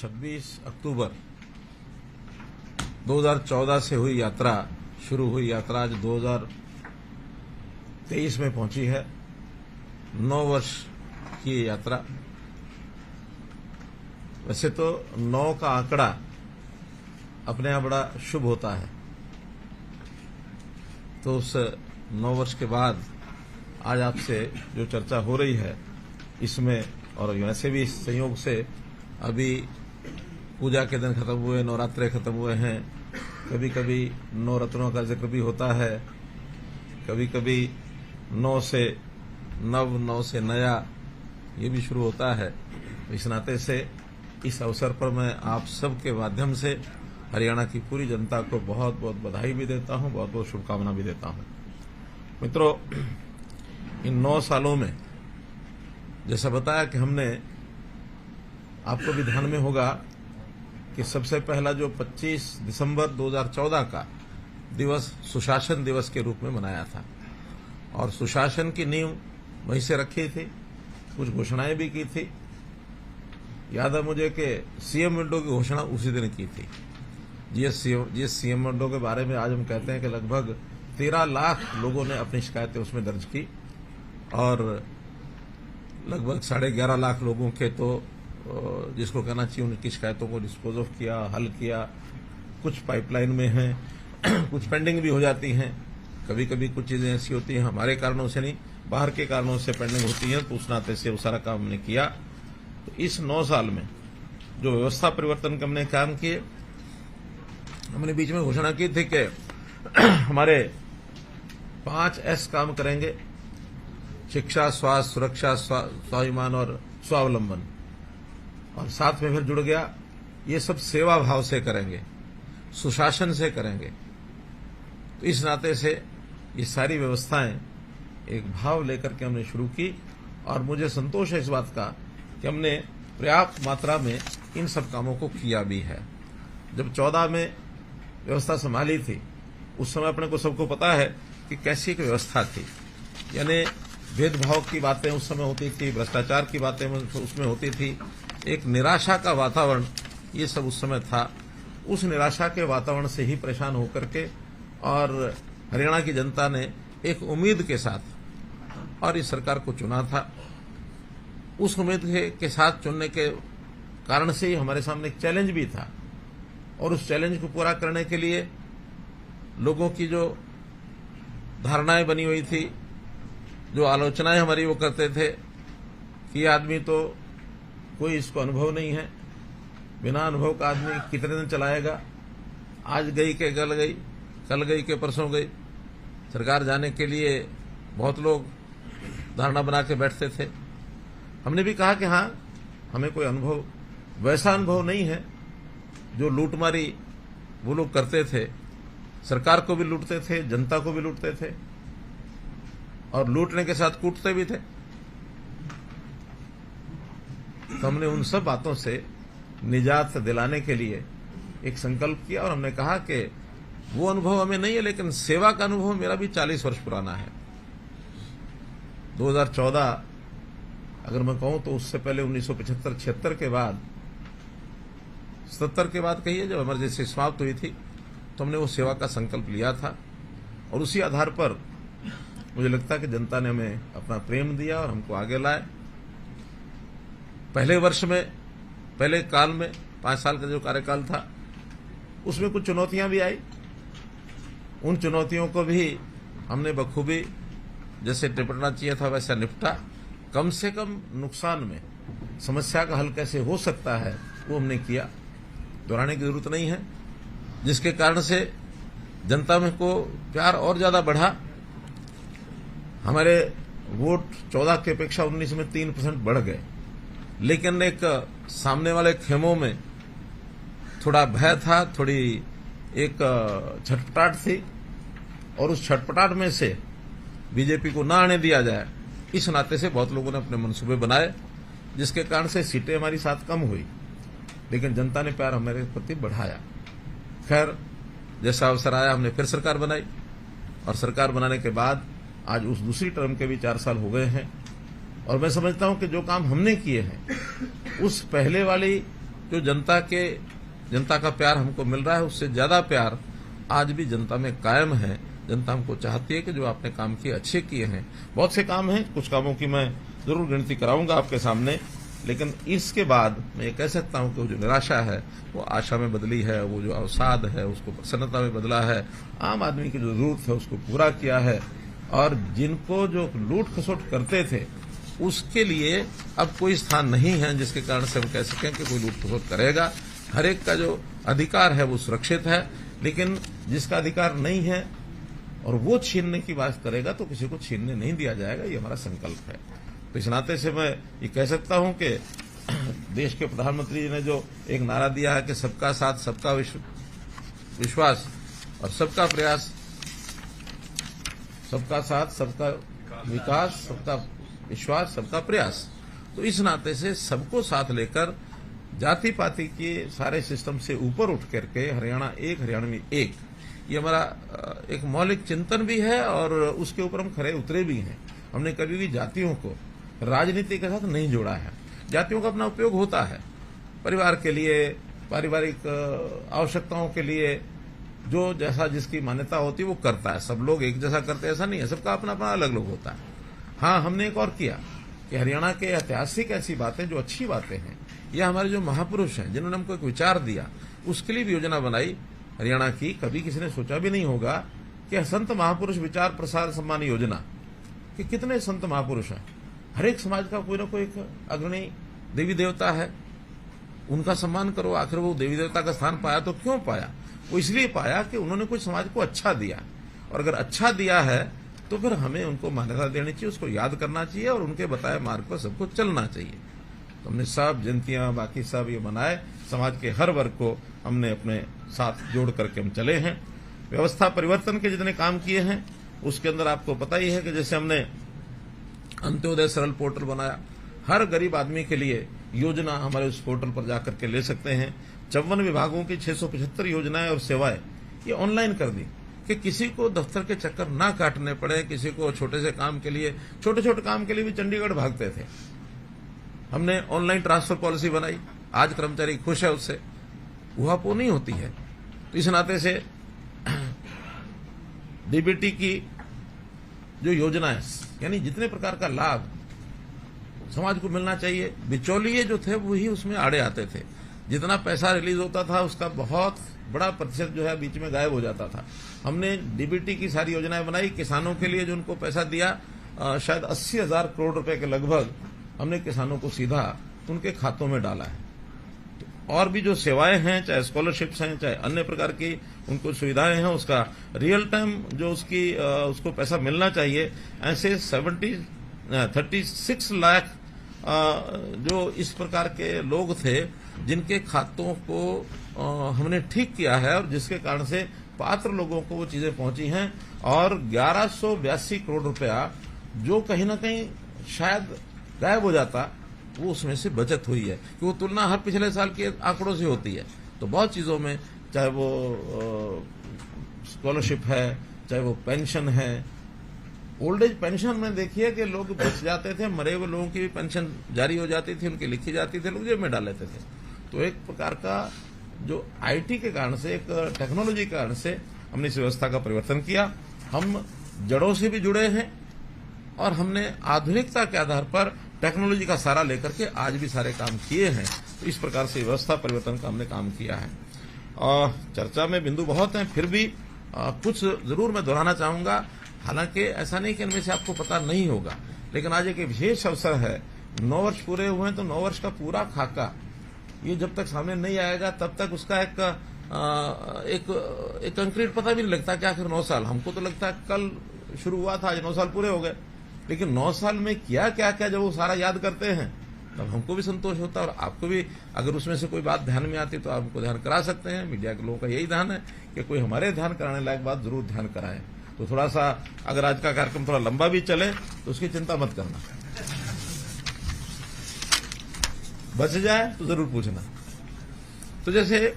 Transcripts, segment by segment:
26 अक्टूबर 2014 से हुई यात्रा, शुरू हुई यात्रा आज 2023 में पहुंची है। 9 वर्ष की ये यात्रा। वैसे तो 9 का आंकड़ा अपने आप बड़ा शुभ होता है, तो उस 9 वर्ष के बाद आज आपसे जो चर्चा हो रही है इसमें, और वैसे भी इस संयोग से अभी पूजा के दिन खत्म हुए, नवरात्रे खत्म हुए हैं, कभी कभी 9 रत्नों का जिक्र भी होता है, कभी कभी 9 से नव, 9 से नया, ये भी शुरू होता है। इस नाते से इस अवसर पर मैं आप सबके माध्यम से हरियाणा की पूरी जनता को बहुत बहुत बधाई भी देता हूं, बहुत बहुत शुभकामना भी देता हूं। मित्रों, इन 9 सालों में जैसा बताया कि हमने, आपको भी ध्यान में होगा कि सबसे पहला जो 25 दिसंबर 2014 का दिवस सुशासन दिवस के रूप में मनाया था, और सुशासन की नींव वहीं से रखी थी, कुछ घोषणाएं भी की थी। याद है मुझे कि सीएम विंडो की घोषणा उसी दिन की थी। जिस सीएम विंडो के बारे में आज हम कहते हैं कि लगभग 13 लाख लोगों ने अपनी शिकायतें उसमें दर्ज की, और लगभग 11.5 लाख लोगों के तो जिसको कहना चाहिए उनकी शिकायतों को डिस्पोज ऑफ किया, हल किया। कुछ पाइपलाइन में हैं, कुछ पेंडिंग भी हो जाती हैं। कभी कभी कुछ चीजें ऐसी होती हैं हमारे कारणों से नहीं, बाहर के कारणों से पेंडिंग होती हैं, तो उस नाते से वो सारा काम हमने किया। तो इस 9 साल में जो व्यवस्था परिवर्तन के हमने काम किए, हमने बीच में घोषणा की थी कि हमारे 5 S काम करेंगे: शिक्षा, स्वास्थ्य, सुरक्षा, स्वाभिमान और स्वावलंबन। और साथ में फिर जुड़ गया, ये सब सेवा भाव से करेंगे, सुशासन से करेंगे। तो इस नाते से ये सारी व्यवस्थाएं एक भाव लेकर के हमने शुरू की, और मुझे संतोष है इस बात का कि हमने पर्याप्त मात्रा में इन सब कामों को किया भी है। जब 14 में व्यवस्था संभाली थी, उस समय अपने को सबको पता है कि कैसी एक व्यवस्था थी। यानी भेदभाव की बातें उस समय होती थी, भ्रष्टाचार की बातें उसमें होती थी, एक निराशा का वातावरण ये सब उस समय था। उस निराशा के वातावरण से ही परेशान होकर के और हरियाणा की जनता ने एक उम्मीद के साथ और इस सरकार को चुना था। उस उम्मीद के साथ चुनने के कारण से ही हमारे सामने एक चैलेंज भी था, और उस चैलेंज को पूरा करने के लिए लोगों की जो धारणाएं बनी हुई थी, जो आलोचनाएं हमारी वो करते थे कि ये आदमी तो कोई इसको अनुभव नहीं है, बिना अनुभव का आदमी कितने दिन चलाएगा, आज गई के कल गई, कल गई के परसों गई। सरकार जाने के लिए बहुत लोग धारणा बना के बैठते थे। हमने भी कहा कि हाँ, हमें कोई अनुभव, वैसा अनुभव नहीं है जो लूटमारी वो लोग करते थे। सरकार को भी लूटते थे, जनता को भी लूटते थे, और लूटने के साथ कूटते भी थे। तो हमने उन सब बातों से निजात दिलाने के लिए एक संकल्प किया, और हमने कहा कि वो अनुभव हमें नहीं है, लेकिन सेवा का अनुभव मेरा भी 40 वर्ष पुराना है। 2014 अगर मैं कहूं तो उससे पहले 1975-76 के बाद, 70 के बाद कहिए, जब इमरजेंसी समाप्त हुई थी, तो हमने वो सेवा का संकल्प लिया था। और उसी आधार पर मुझे लगता है कि जनता ने हमें अपना प्रेम दिया और हमको आगे लाए। पहले वर्ष में, पहले काल में, 5 साल का जो कार्यकाल था, उसमें कुछ चुनौतियां भी आई। उन चुनौतियों को भी हमने बखूबी, जैसे निपटना चाहिए था वैसा निपटा। कम से कम नुकसान में समस्या का हल कैसे हो सकता है वो हमने किया, दोहराने की जरूरत नहीं है। जिसके कारण से जनता में को प्यार और ज्यादा बढ़ा। हमारे वोट 14 की अपेक्षा 19 में 3% बढ़ गए, लेकिन एक सामने वाले खेमों में थोड़ा भय था, थोड़ी एक छटपटाहट थी, और उस छटपटाहट में से बीजेपी को ना आने दिया जाए, इस नाते से बहुत लोगों ने अपने मंसूबे बनाए, जिसके कारण से सीटें हमारी साथ कम हुई, लेकिन जनता ने प्यार हमारे प्रति बढ़ाया। खैर, जैसा अवसर आया हमने फिर सरकार बनाई, और सरकार बनाने के बाद आज उस दूसरी टर्म के भी 4 साल हो गए हैं, और मैं समझता हूं कि जो काम हमने किए हैं उस पहले वाली जो जनता का प्यार हमको मिल रहा है, उससे ज्यादा प्यार आज भी जनता में कायम है। जनता हमको चाहती है कि जो आपने काम किए अच्छे किए हैं। बहुत से काम हैं, कुछ कामों की मैं जरूर गिनती कराऊंगा आपके सामने, लेकिन इसके बाद मैं ये कह सकता हूं कि वो जो निराशा है वो आशा में बदली है, वो जो अवसाद है उसको प्रसन्नता में बदला है। आम आदमी की जो जरूरत है उसको पूरा किया है, और जिनको जो लूट खसोट करते थे उसके लिए अब कोई स्थान नहीं है जिसके कारण से हम कह सकें कि कोई लूट खसोट करेगा। हर एक का जो अधिकार है वो सुरक्षित है, लेकिन जिसका अधिकार नहीं है और वो छीनने की बात करेगा तो किसी को छीनने नहीं दिया जाएगा, ये हमारा संकल्प है। तो इस नाते से मैं ये कह सकता हूं कि देश के प्रधानमंत्री जी ने जो एक नारा दिया है कि सबका साथ, सबका विश्वास और सबका प्रयास, सबका साथ, सबका विकास, सबका विश्वास, सबका प्रयास, तो इस नाते से सबको साथ लेकर जाति पाति के सारे सिस्टम से ऊपर उठ करके हरियाणा एक, हरियाणवी एक, ये हमारा एक मौलिक चिंतन भी है और उसके ऊपर हम खरे उतरे भी हैं। हमने कभी भी जातियों को राजनीति के साथ नहीं जोड़ा है। जातियों का अपना उपयोग होता है परिवार के लिए, पारिवारिक आवश्यकताओं के लिए, जो जैसा जिसकी मान्यता होती है वो करता है। सब लोग एक जैसा करते ऐसा नहीं है, सबका अपना अपना अलग अलग होता है। हाँ, हमने एक और किया कि हरियाणा के ऐतिहासिक ऐसी बातें जो अच्छी बातें हैं, या हमारे जो महापुरुष हैं जिन्होंने हमको एक विचार दिया, उसके लिए भी योजना बनाई हरियाणा की। कभी किसी ने सोचा भी नहीं होगा कि संत महापुरुष विचार प्रसार सम्मान योजना, कि कितने संत महापुरुष हैं। हर एक समाज का कोई ना कोई एक अग्रणी देवी देवता है, उनका सम्मान करो। आखिर वो देवी देवता का स्थान पाया तो क्यों पाया? वो इसलिए पाया कि उन्होंने कुछ समाज को अच्छा दिया, और अगर अच्छा दिया है तो फिर हमें उनको मान्यता देनी चाहिए, उसको याद करना चाहिए और उनके बताए मार्ग पर सबको चलना चाहिए। तो हमने सब जयंतियां बाकी सब ये मनाए, समाज के हर वर्ग को हमने अपने साथ जोड़ करके हम चले हैं। व्यवस्था परिवर्तन के जितने काम किए हैं उसके अंदर आपको पता ही है कि जैसे हमने अंत्योदय सरल पोर्टल बनाया, हर गरीब आदमी के लिए योजना हमारे उस पोर्टल पर जाकर के ले सकते हैं। 54 विभागों की 675 योजनाएं और सेवाएं ये ऑनलाइन कर दी कि किसी को दफ्तर के चक्कर ना काटने पड़े। किसी को छोटे से काम के लिए, छोटे छोटे काम के लिए भी चंडीगढ़ भागते थे। हमने ऑनलाइन ट्रांसफर पॉलिसी बनाई, आज कर्मचारी खुश है उससे, उहापोह नहीं होती है। तो इस नाते से डीबीटी की जो योजनाएं, यानी जितने प्रकार का लाभ समाज को मिलना चाहिए, बिचौलिए जो थे वही उसमें आड़े आते थे। जितना पैसा रिलीज होता था उसका बहुत बड़ा प्रतिशत जो है बीच में गायब हो जाता था। हमने डीबीटी की सारी योजनाएं बनाई। किसानों के लिए जो उनको पैसा दिया, शायद 80,000 करोड़ रुपए के लगभग हमने किसानों को सीधा उनके खातों में डाला है। और भी जो सेवाएं हैं, चाहे स्कॉलरशिप्स हैं, चाहे अन्य प्रकार की उनको सुविधाएं हैं, उसका रियल टाइम जो उसको पैसा मिलना चाहिए, ऐसे 36 लाख जो इस प्रकार के लोग थे जिनके खातों को हमने ठीक किया है, और जिसके कारण से पात्र लोगों को वो चीजें पहुंची हैं। और 1182 करोड़ रुपया जो कहीं ना कहीं शायद गायब हो जाता, वो उसमें से बचत हुई है, कि वो तुलना हर पिछले साल के आंकड़ों से होती है। तो बहुत चीजों में, चाहे वो स्कॉलरशिप है, चाहे वो पेंशन है, ओल्ड एज पेंशन में देखिए कि लोग बच जाते थे, मरे हुए लोगों की भी पेंशन जारी हो जाती थी, उनकी लिखी जाती थी, लोग जेब में डाल लेते थे। तो एक प्रकार का जो आईटी के कारण से, एक टेक्नोलॉजी के कारण से हमने इस व्यवस्था का परिवर्तन किया। हम जड़ों से भी जुड़े हैं और हमने आधुनिकता के आधार पर टेक्नोलॉजी का सहारा लेकर के आज भी सारे काम किए हैं। तो इस प्रकार से व्यवस्था परिवर्तन का हमने काम किया है। और चर्चा में बिंदु बहुत हैं, फिर भी कुछ जरूर मैं दोहराना चाहूंगा। हालांकि ऐसा नहीं कि इनमें से आपको पता नहीं होगा, लेकिन आज एक विशेष अवसर है। 9 वर्ष पूरे हुए हैं, तो 9 वर्ष का पूरा खाका ये जब तक सामने नहीं आएगा तब तक उसका एक कंक्रीट पता भी नहीं लगता कि आखिर 9 साल। हमको तो लगता है कल शुरू हुआ था, आज 9 साल पूरे हो गए, लेकिन 9 साल में क्या क्या क्या जब वो सारा याद करते हैं तब हमको भी संतोष होता है। और आपको भी अगर उसमें से कोई बात ध्यान में आती तो आप हमको ध्यान करा सकते हैं। मीडिया के लोगों का यही ध्यान है कि कोई हमारे ध्यान कराने लायक बात जरूर ध्यान कराएं। तो थोड़ा सा अगर आज का कार्यक्रम थोड़ा लंबा भी चले तो उसकी चिंता मत करना, बच जाए तो जरूर पूछना। तो जैसे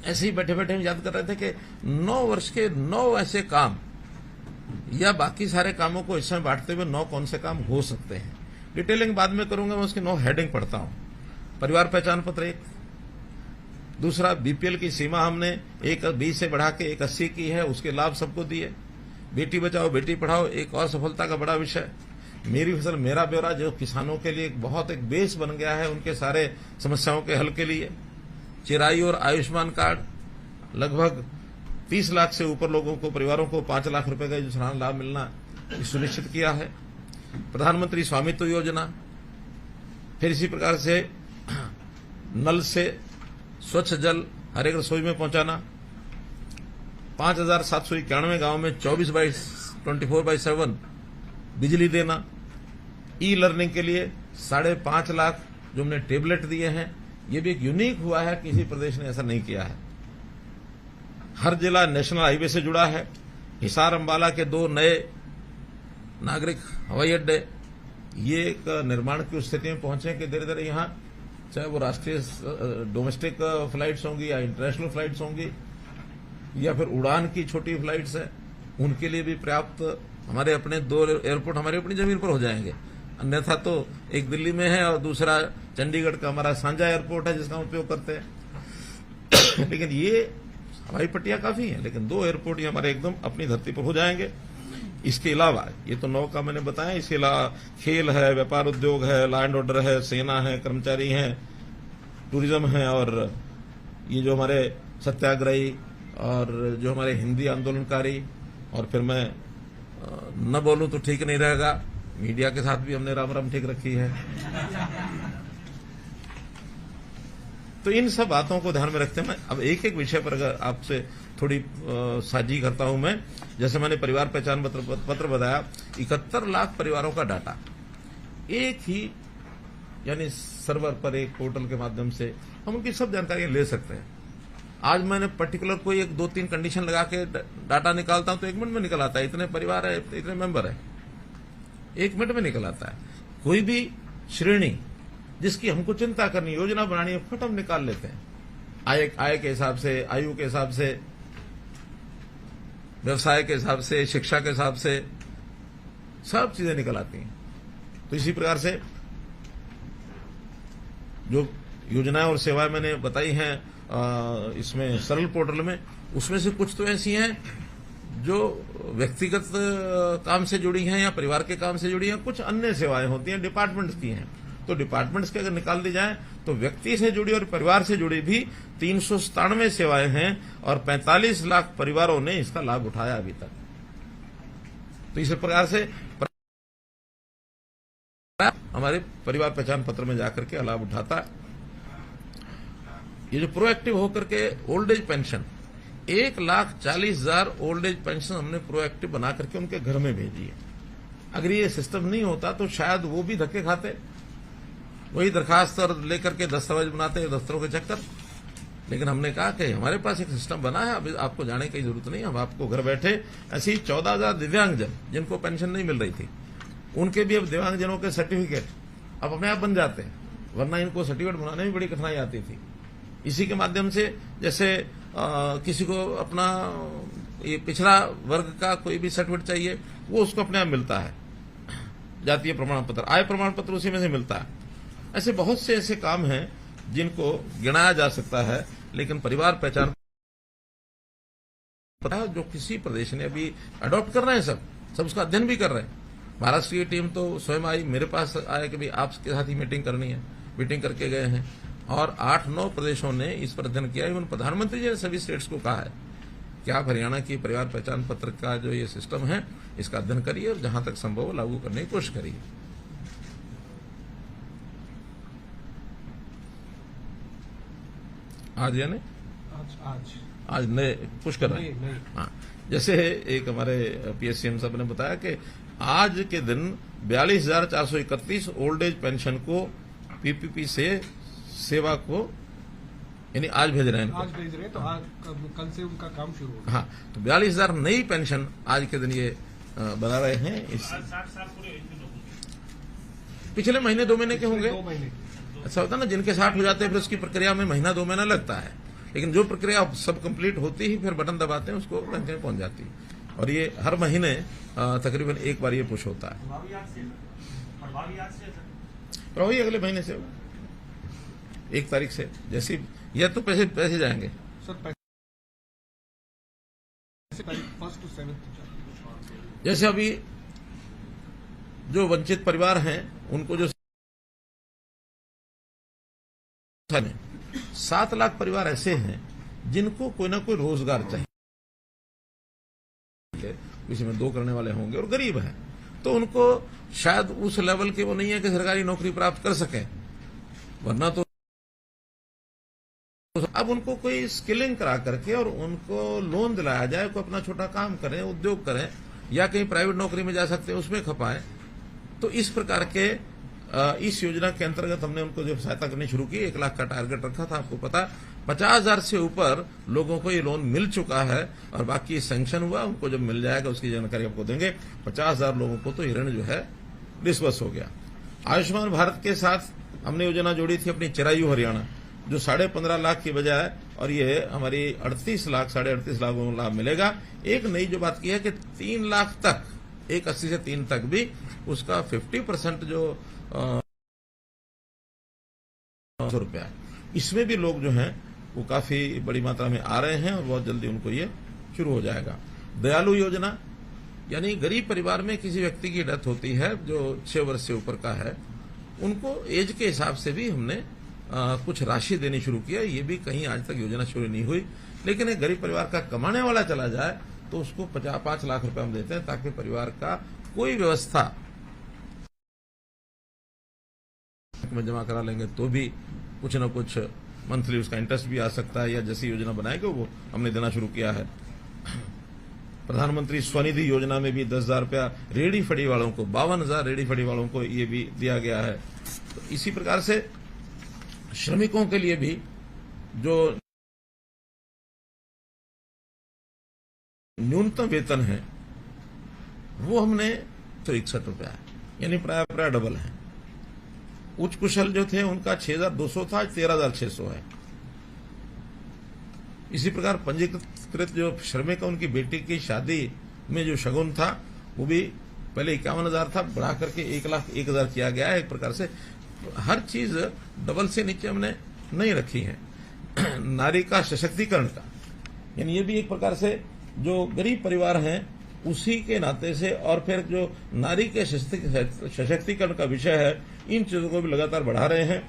ऐसे ही बैठे बैठे हम याद कर रहे थे कि 9 वर्ष के 9 ऐसे काम, या बाकी सारे कामों को इसमें बांटते हुए 9 कौन से काम हो सकते हैं। डिटेलिंग बाद में करूंगा, मैं उसकी 9 हेडिंग पढ़ता हूं। परिवार पहचान पत्र एक। दूसरा, बीपीएल की सीमा हमने 120 से बढ़ा के 180 की है, उसके लाभ सबको दिए। बेटी बचाओ बेटी पढ़ाओ एक और सफलता का बड़ा विषय। मेरी फसल मेरा ब्यौरा जो किसानों के लिए एक बेस बन गया है उनके सारे समस्याओं के हल के लिए। चिराई और आयुष्मान कार्ड, लगभग 30 लाख से ऊपर लोगों को, परिवारों को 5 लाख रुपए का जो सालाना लाभ मिलना सुनिश्चित किया है। प्रधानमंत्री स्वामित्व योजना, फिर इसी प्रकार से नल से स्वच्छ जल हर एक रसोई में पहुंचाना। 5,791 गांव में 24/7 बिजली देना। ई लर्निंग के लिए 5.5 लाख जो हमने टेबलेट दिए हैं, ये भी एक यूनिक हुआ है, किसी प्रदेश ने ऐसा नहीं किया है। हर जिला नेशनल हाईवे से जुड़ा है। हिसार अंबाला के 2 नए नागरिक हवाई अड्डे, ये एक निर्माण की स्थिति में पहुंचे कि धीरे धीरे यहां चाहे वो राष्ट्रीय डोमेस्टिक फ्लाइट्स होंगी या इंटरनेशनल फ्लाइट्स होंगी या फिर उड़ान की छोटी फ्लाइट्स है, उनके लिए भी पर्याप्त हमारे अपने 2 एयरपोर्ट हमारी अपनी जमीन पर हो जाएंगे। अन्यथा तो एक दिल्ली में है और दूसरा चंडीगढ़ का हमारा सांझा एयरपोर्ट है जिसका उपयोग करते हैं। लेकिन ये हवाई पट्टियां काफी हैं, लेकिन 2 एयरपोर्ट ये हमारे एकदम अपनी धरती पर हो जाएंगे। इसके अलावा ये तो 9 का मैंने बताया, इसके अलावा खेल है, व्यापार उद्योग है, लॉ एंड ऑर्डर है, सेना है, कर्मचारी हैं, टूरिज्म है, और ये जो हमारे सत्याग्रही और जो हमारे हिंदी आंदोलनकारी, और फिर मैं न बोलूं तो ठीक नहीं रहेगा, मीडिया के साथ भी हमने राम राम ठीक रखी है। तो इन सब बातों को ध्यान में रखते हुए अब एक एक विषय पर अगर आपसे थोड़ी साझी करता हूं मैं। जैसे मैंने परिवार पहचान पत्र बताया, 71 लाख परिवारों का डाटा एक ही यानी सर्वर पर, एक पोर्टल के माध्यम से हम उनकी सब जानकारियां ले सकते हैं। आज मैंने पर्टिकुलर कोई 2-3 कंडीशन लगा के डाटा निकालता हूं तो 1 मिनट में निकल आता है, इतने परिवार है, इतने मेंबर है, 1 मिनट में निकल आता है। कोई भी श्रेणी जिसकी हमको चिंता करनी, योजना बनानी है, फट हम निकाल लेते हैं। आय के हिसाब से, आयु के हिसाब से, व्यवसाय के हिसाब से, शिक्षा के हिसाब से सब चीजें निकल आती हैं। तो इसी प्रकार से जो योजनाएं और सेवाएं मैंने बताई हैं इसमें सरल पोर्टल में, उसमें से कुछ तो ऐसी हैं जो व्यक्तिगत काम से जुड़ी हैं या परिवार के काम से जुड़ी हैं, कुछ अन्य सेवाएं होती हैं डिपार्टमेंट्स की हैं। तो डिपार्टमेंट्स के अगर निकाल दी जाए तो व्यक्ति से जुड़ी और परिवार से जुड़ी भी 397 सेवाएं हैं और 45 लाख परिवारों ने इसका लाभ उठाया अभी तक। तो इस प्रकार से हमारे परिवार पहचान पत्र में जाकर के लाभ उठाता है। ये जो प्रोएक्टिव होकर के old age pension, 1,40,000 old age pension हमने प्रोएक्टिव बना करके उनके घर में भेजी है। अगर ये सिस्टम नहीं होता तो शायद वो भी धक्के खाते, वही दरखास्त और लेकर के दस्तावेज बनाते हैं दफ्तरों के चक्कर। लेकिन हमने कहा कि हमारे पास एक सिस्टम बना है, अब आपको जाने की जरूरत नहीं, हम आपको घर बैठे ऐसी 14,000 दिव्यांगजन जिनको पेंशन नहीं मिल रही थी, उनके भी अब दिव्यांगजनों के सर्टिफिकेट अब अपने आप बन जाते हैं, वरना इनको सर्टिफिकेट बनाने में बड़ी कठिनाई आती थी। इसी के माध्यम से जैसे किसी को अपना ये पिछड़ा वर्ग का कोई भी सर्टिफिकेट चाहिए, वो उसको अपने आप मिलता है। जातीय प्रमाण पत्र, आय प्रमाण पत्र उसी में से मिलता है। ऐसे बहुत से ऐसे काम हैं जिनको गिनाया जा सकता है, लेकिन परिवार पहचान पता जो किसी प्रदेश ने अभी अडॉप्ट कर रहे हैं, सब उसका अध्ययन भी कर रहे हैं। महाराष्ट्र की टीम तो स्वयं आई, मेरे पास आए कि भाई आपके साथ ही मीटिंग करनी है, मीटिंग करके गए हैं और 8-9 प्रदेशों ने इस पर अध्ययन किया। इवन प्रधानमंत्री जी ने सभी स्टेट्स को कहा है कि आप हरियाणा की परिवार पहचान पत्र का जो ये सिस्टम है इसका अध्ययन करिए और जहां तक संभव हो लागू करने की कोशिश करिए। आज यानी आज नए कुछ कर रहे हैं। हाँ, जैसे एक हमारे पीएससीएम साहब ने बताया कि आज के दिन 42,431 ओल्ड एज पेंशन को पीपीपी से सेवा को यानी आज भेज रहे हैं, आज भेज रहे हैं। तो आज कल से उनका काम शुरू होगा। हाँ, तो 42,000 नई पेंशन आज के दिन ये बना रहे हैं। इस पिछले महीने 2 महीने के होंगे। 2 महीने ऐसा होता है ना, जिनके 60 हो जाते हैं फिर उसकी प्रक्रिया में महीना 2 महीना लगता है, लेकिन जो प्रक्रिया सब कंप्लीट होती ही फिर बटन दबाते हैं उसको पेंशन पहुंच जाती है। और ये हर महीने तकरीबन एक बार ये पुश होता है। प्रभावी अगले महीने से होगा। 1 तारीख से जैसे यह तो पैसे जाएंगे। सर पैसे 1 to 7 जैसे अभी जो वंचित परिवार हैं उनको जो 7 लाख परिवार ऐसे हैं जिनको कोई ना कोई रोजगार चाहिए, किसी में 2 करने वाले होंगे और गरीब हैं, तो उनको शायद उस लेवल के वो नहीं है कि सरकारी नौकरी प्राप्त कर सकें, वरना तो अब उनको कोई स्किलिंग करा करके और उनको लोन दिलाया जाए, कोई अपना छोटा काम करें, उद्योग करें या कहीं प्राइवेट नौकरी में जा सकते हैं उसमें खपाएं। तो इस प्रकार के इस योजना के अंतर्गत हमने उनको जो सहायता करनी शुरू की, 1 लाख का टारगेट रखा था। आपको पता 50,000 से ऊपर लोगों को ये लोन मिल चुका है और बाकी सैंक्शन हुआ, उनको जब मिल जाएगा उसकी जानकारी आपको देंगे। 50,000 लोगों को तो ये ऋण जो है डिस्बर्स हो गया। आयुष्मान भारत के साथ हमने योजना जोड़ी थी अपनी चिरायु हरियाणा, जो 15.5 लाख की बजाय, और ये हमारी 38 लाख 38.5 लाख को लाभ मिलेगा। एक नई जो बात की है कि 3 लाख तक, 1.80 से 3 तक भी उसका 50% जो ₹100 है, इसमें भी लोग जो हैं वो काफी बड़ी मात्रा में आ रहे हैं और बहुत जल्दी उनको ये शुरू हो जाएगा। दयालु योजना, यानी गरीब परिवार में किसी व्यक्ति की डेथ होती है जो 6 वर्ष से ऊपर का है, उनको एज के हिसाब से भी हमने कुछ राशि देनी शुरू किया। ये भी कहीं आज तक योजना शुरू नहीं हुई, लेकिन एक गरीब परिवार का कमाने वाला चला जाए तो उसको 5 लाख रुपए हम देते हैं, ताकि परिवार का कोई व्यवस्था में जमा करा लेंगे तो भी कुछ न कुछ मंथली उसका इंटरेस्ट भी आ सकता है, या जैसी योजना बनाएंगे वो हमने देना शुरू किया है। प्रधानमंत्री स्वनिधि योजना में भी 10,000 रुपया रेडी फड़ी वालों को, 52,000 रेडी फड़ी वालों को ये भी दिया गया है। तो इसी प्रकार से श्रमिकों के लिए भी जो न्यूनतम वेतन है वो हमने 61 रुपया है, यानी प्राय डबल है। उच्च कुशल जो थे उनका 6,200 था, 13,600 है। इसी प्रकार पंजीकृत जो श्रमिक, उनकी बेटी की शादी में जो शगुन था वो भी पहले 51,000 था, बढ़ा करके 1,01,000 किया गया है। एक प्रकार से हर चीज डबल से नीचे हमने नहीं रखी है। नारी का सशक्तिकरण का, यानी ये भी एक प्रकार से जो गरीब परिवार हैं उसी के नाते से, और फिर जो नारी के सशक्तिकरण का विषय है, इन चीजों को भी लगातार बढ़ा रहे हैं।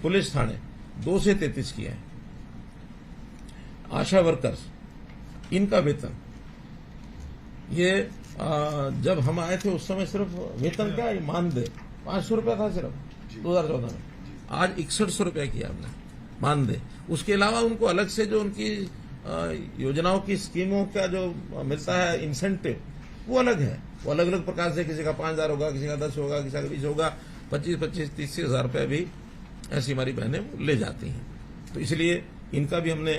पुलिस थाने 2 से 33 किए हैं। आशा वर्कर्स, इनका वेतन, ये जब हम आए थे उस समय सिर्फ वेतन क्या, मानदेय 500 रुपया था सिर्फ 2014 में, आज 6100 रुपया किया हमने मानदेय। उसके अलावा उनको अलग से जो उनकी योजनाओं की स्कीमों का जो मिलता है इंसेंटिव, वो अलग है। वो अलग अलग प्रकार से, किसी का 5,000 होगा, किसी का 10 होगा, किसी का 20 होगा, 25-25, 30,000 रुपये भी ऐसी हमारी बहनें ले जाती हैं। तो इसलिए इनका भी हमने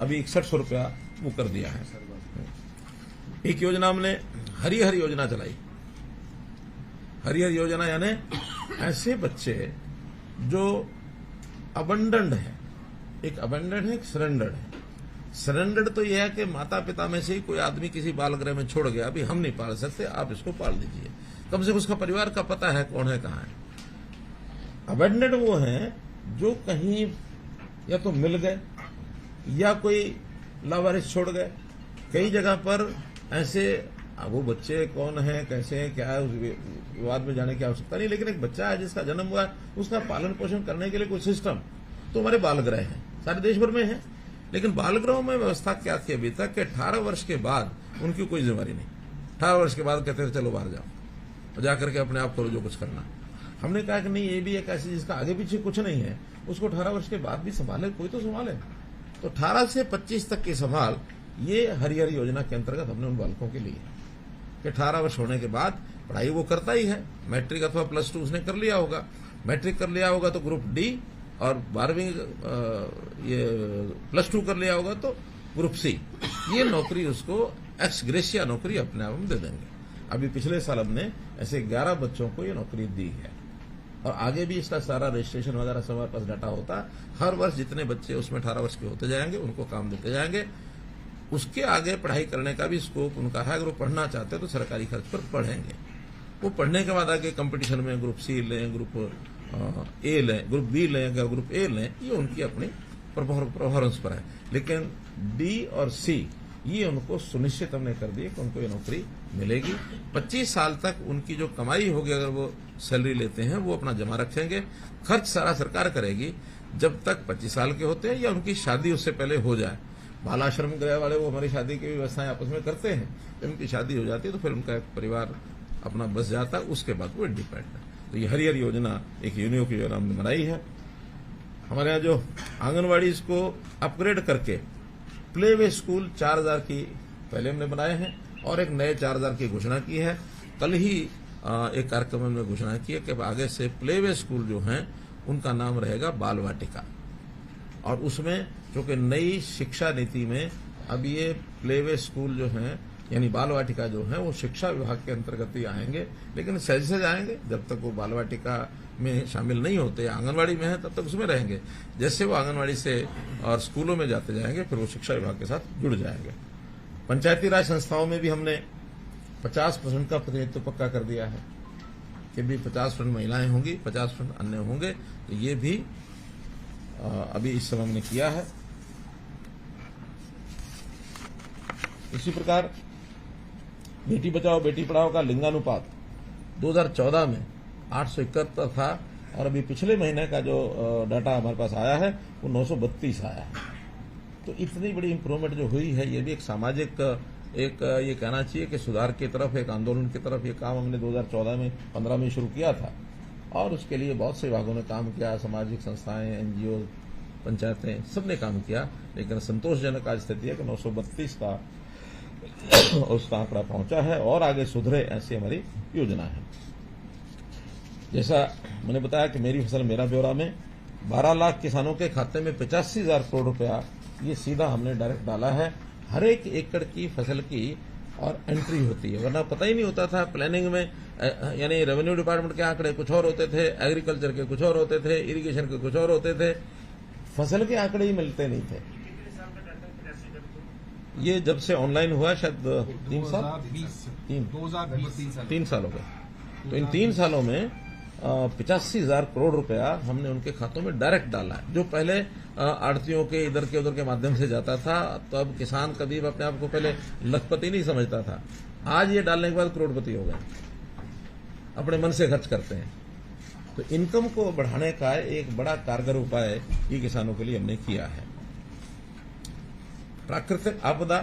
अभी 6100 रुपया वो कर दिया है। एक योजना हमने हरिहर योजना चलाई। हरिहर योजना यानी ऐसे बच्चे जो अबंडन्ड है, एक अबंडन्ड है, एक सरेंडर्ड है। सरेंडर्ड तो यह है कि माता पिता में से ही कोई आदमी किसी बाल गृह में छोड़ गया, अभी हम नहीं पाल सकते, आप इसको पाल दीजिए, कम से कम उसका परिवार का पता है कौन है कहां है। अबंडन्ड वो हैं जो कहीं या तो मिल गए या कोई लावारिस छोड़ गए। कई जगह पर ऐसे, वो बच्चे कौन है, कैसे है, क्या है, उस विवाद में जाने की आवश्यकता नहीं, लेकिन एक बच्चा है जिसका जन्म हुआ है, उसका पालन पोषण करने के लिए कोई सिस्टम, तो हमारे बाल गृह है, सारे देश भर में है। लेकिन बाल गृहों में व्यवस्था क्या थी अभी तक कि 18 वर्ष के बाद उनकी कोई जिम्मेवारी नहीं। 18 वर्ष के बाद कहते थे चलो बाहर जाओ और जाकर के अपने आप करो जो कुछ करना। हमने कहा कि नहीं, ये भी एक ऐसी जिसका आगे पीछे कुछ नहीं है, उसको 18 वर्ष के बाद भी संभाले, कोई तो संभाले। तो 18 से 25 तक की संभाल ये हरिहर योजना के अंतर्गत हमने उन बालकों के लिए कि 18 वर्ष होने के बाद पढ़ाई वो करता ही है, मैट्रिक अथवा +2 उसने कर लिया होगा, मैट्रिक कर लिया होगा तो ग्रुप डी, और 12वीं ये +2 कर लिया होगा तो ग्रुप सी। ये नौकरी उसको एक्स ग्रेशिया नौकरी अपने आप हम दे देंगे। अभी पिछले साल हमने ऐसे 11 बच्चों को ये नौकरी दी है, और आगे भी इसका सारा रजिस्ट्रेशन वगैरह सब हमारे पास डाटा होता है। हर वर्ष जितने बच्चे उसमें 18 वर्ष के होते जाएंगे उनको काम देते जाएंगे। उसके आगे पढ़ाई करने का भी स्कोप उनका है। अगर वो पढ़ना चाहते हैं तो सरकारी खर्च पर पढ़ेंगे। वो पढ़ने के बाद आगे कंपटीशन में ग्रुप सी लें, ग्रुप ए लें, ग्रुप बी लें या ग्रुप ए लें, ये उनकी अपनी परफॉर्मेंस पर है। लेकिन डी और सी ये उनको सुनिश्चित हमने कर दिया कि उनको ये नौकरी मिलेगी। 25 साल तक उनकी जो कमाई होगी, अगर वो सैलरी लेते हैं, वो अपना जमा रखेंगे। खर्च सारा सरकार करेगी जब तक 25 साल के होते हैं या उनकी शादी उससे पहले हो जाए। बाल आश्रम गृह वाले वो हमारी शादी की व्यवस्थाएं आपस में करते हैं। जब उनकी शादी हो जाती है तो फिर उनका एक परिवार अपना बस जाता है, उसके बाद वो इंडिपेंडेंट है। तो ये हरियर योजना एक यूनियो की योजना हमने बनाई है। हमारे यहाँ जो आंगनवाड़ी को अपग्रेड करके प्ले वे स्कूल 4000 की पहले हमने बनाए हैं और एक नए 4000 की घोषणा की है। कल ही एक कार्यक्रम में घोषणा की है कि आगे से प्ले वे स्कूल जो हैं उनका नाम रहेगा बाल वाटिका। और उसमें चूंकि नई शिक्षा नीति में अब ये प्ले वे स्कूल जो हैं यानी बाल वाटिका जो है वो शिक्षा विभाग के अंतर्गत ही आएंगे, लेकिन सहज सहज आएंगे। जब तक वो बाल वाटिका में शामिल नहीं होते, आंगनवाड़ी में है, तब तक उसमें रहेंगे। जैसे वो आंगनवाड़ी से और स्कूलों में जाते जाएंगे फिर वो शिक्षा विभाग के साथ जुड़ जाएंगे। पंचायती राज संस्थाओं में भी हमने 50% का प्रतिनिधित्व पक्का कर दिया है कि भी 50% महिलाएं होंगी, 50% अन्य होंगे। तो ये भी अभी इस समय हमने किया है। इसी प्रकार बेटी बचाओ बेटी पढ़ाओ का लिंगानुपात 2014 में 871 था और अभी पिछले महीने का जो डाटा हमारे पास आया है वो 932 आया है। तो इतनी बड़ी इंप्रूवमेंट जो हुई है, ये भी एक सामाजिक एक ये कहना चाहिए कि सुधार की तरफ, एक आंदोलन की तरफ ये काम हमने 2014 में 15 में शुरू किया था और उसके लिए बहुत से विभागों ने काम किया, सामाजिक संस्थाएं, एनजीओ, पंचायतें, सबने काम किया। लेकिन संतोषजनक आज स्थिति है कि 932 का उसका आंकड़ा पहुंचा है और आगे सुधरे, ऐसी हमारी योजना है। जैसा मैंने बताया कि मेरी फसल मेरा ब्यौरा में 12 लाख किसानों के खाते में 85,000 करोड़ रुपया ये सीधा हमने डायरेक्ट डाला है। हर एक एकड़ की फसल की और एंट्री होती है, वरना पता ही नहीं होता था। प्लानिंग में यानी रेवेन्यू डिपार्टमेंट के आंकड़े कुछ और होते थे, एग्रीकल्चर के कुछ और होते थे, इरिगेशन के कुछ और होते थे, फसल के आंकड़े ही मिलते नहीं थे। ये जब से ऑनलाइन हुआ शायद 3 साल हो गए। तो इन 3 सालों में 85,000 करोड़ रुपया हमने उनके खातों में डायरेक्ट डाला है। जो पहले आड़तियों के इधर के उधर के माध्यम से जाता था, तो अब किसान कभी अपने आप को पहले लखपति नहीं समझता था, आज ये डालने के बाद करोड़पति हो गए, अपने मन से खर्च करते हैं। तो इनकम को बढ़ाने का एक बड़ा कारगर उपाय ये किसानों के लिए हमने किया है। प्राकृतिक आपदा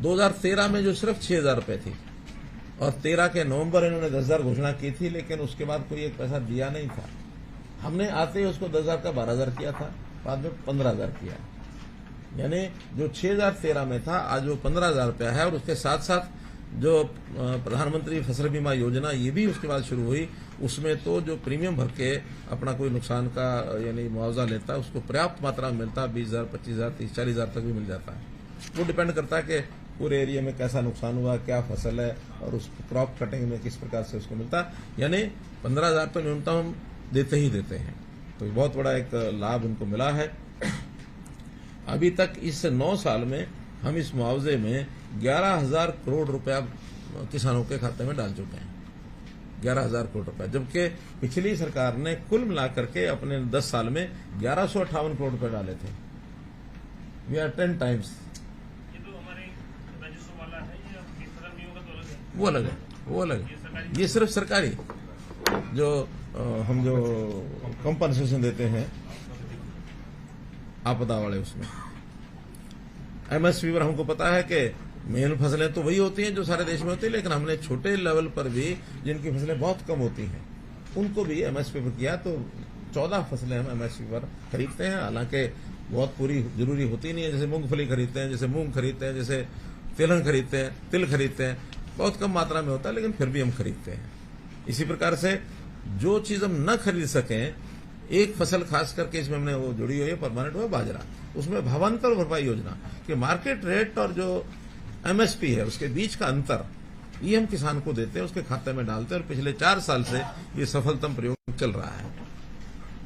2013 में जो सिर्फ 6,000 रुपए थी और 13 के नवंबर इन्होंने 10,000 घोषणा की थी, लेकिन उसके बाद कोई एक पैसा दिया नहीं था। हमने आते ही उसको 10,000 का 12,000 किया था, बाद में 15,000 किया। यानी जो 6,013 में था आज वो 15,000 रुपया है। और उसके साथ साथ जो प्रधानमंत्री फसल बीमा योजना ये भी उसके बाद शुरू हुई, उसमें तो जो प्रीमियम भर के अपना कोई नुकसान का यानी मुआवजा लेता है उसको पर्याप्त मात्रा में मिलता है, 20,000, 25,000, 30,000, 40,000 तक भी मिल जाता है। वो डिपेंड करता है कि पूरे एरिया में कैसा नुकसान हुआ, क्या फसल है और उस क्रॉप कटिंग में किस प्रकार से उसको मिलता है। यानी 15,000 तो न्यूनतम हम देते ही देते हैं। तो ये बहुत बड़ा एक लाभ उनको मिला है। अभी तक इस 9 साल में हम इस मुआवजे में 11,000 करोड़ रुपया किसानों के खाते में डाल चुके हैं, 11,000 करोड़ रुपया, जबकि पिछली सरकार ने कुल मिलाकर के अपने 10 साल में 1158 करोड़ रुपए डाले थे। We are 10 times. वो अलग है, वो अलग है। ये सिर्फ सरकारी जो हम जो कंपनसेशन देते हैं आपदा वाले, उसमें एमएसपी पर हमको पता है कि मेन फसलें तो वही होती हैं जो सारे देश में होती है, लेकिन हमने छोटे लेवल पर भी जिनकी फसलें बहुत कम होती हैं उनको भी एमएसपी पर किया। तो 14 फसलें हम एमएसपी पर खरीदते हैं। हालांकि बहुत पूरी जरूरी होती नहीं है, जैसे मूंगफली खरीदते हैं, जैसे मूंग खरीदते हैं, जैसे तिलहन खरीदते हैं, तिल खरीदते हैं, बहुत कम मात्रा में होता है, लेकिन फिर भी हम खरीदते हैं। इसी प्रकार से जो चीज हम न खरीद सकें, एक फसल खास करके इसमें हमने वो जुड़ी हुई है परमानेंट हुआ बाजरा, उसमें भावांतर भरपाई योजना कि मार्केट रेट और जो एमएसपी है उसके बीच का अंतर ये हम किसान को देते हैं, उसके खाते में डालते हैं। और पिछले 4 साल से ये सफलतम प्रयोग चल रहा है।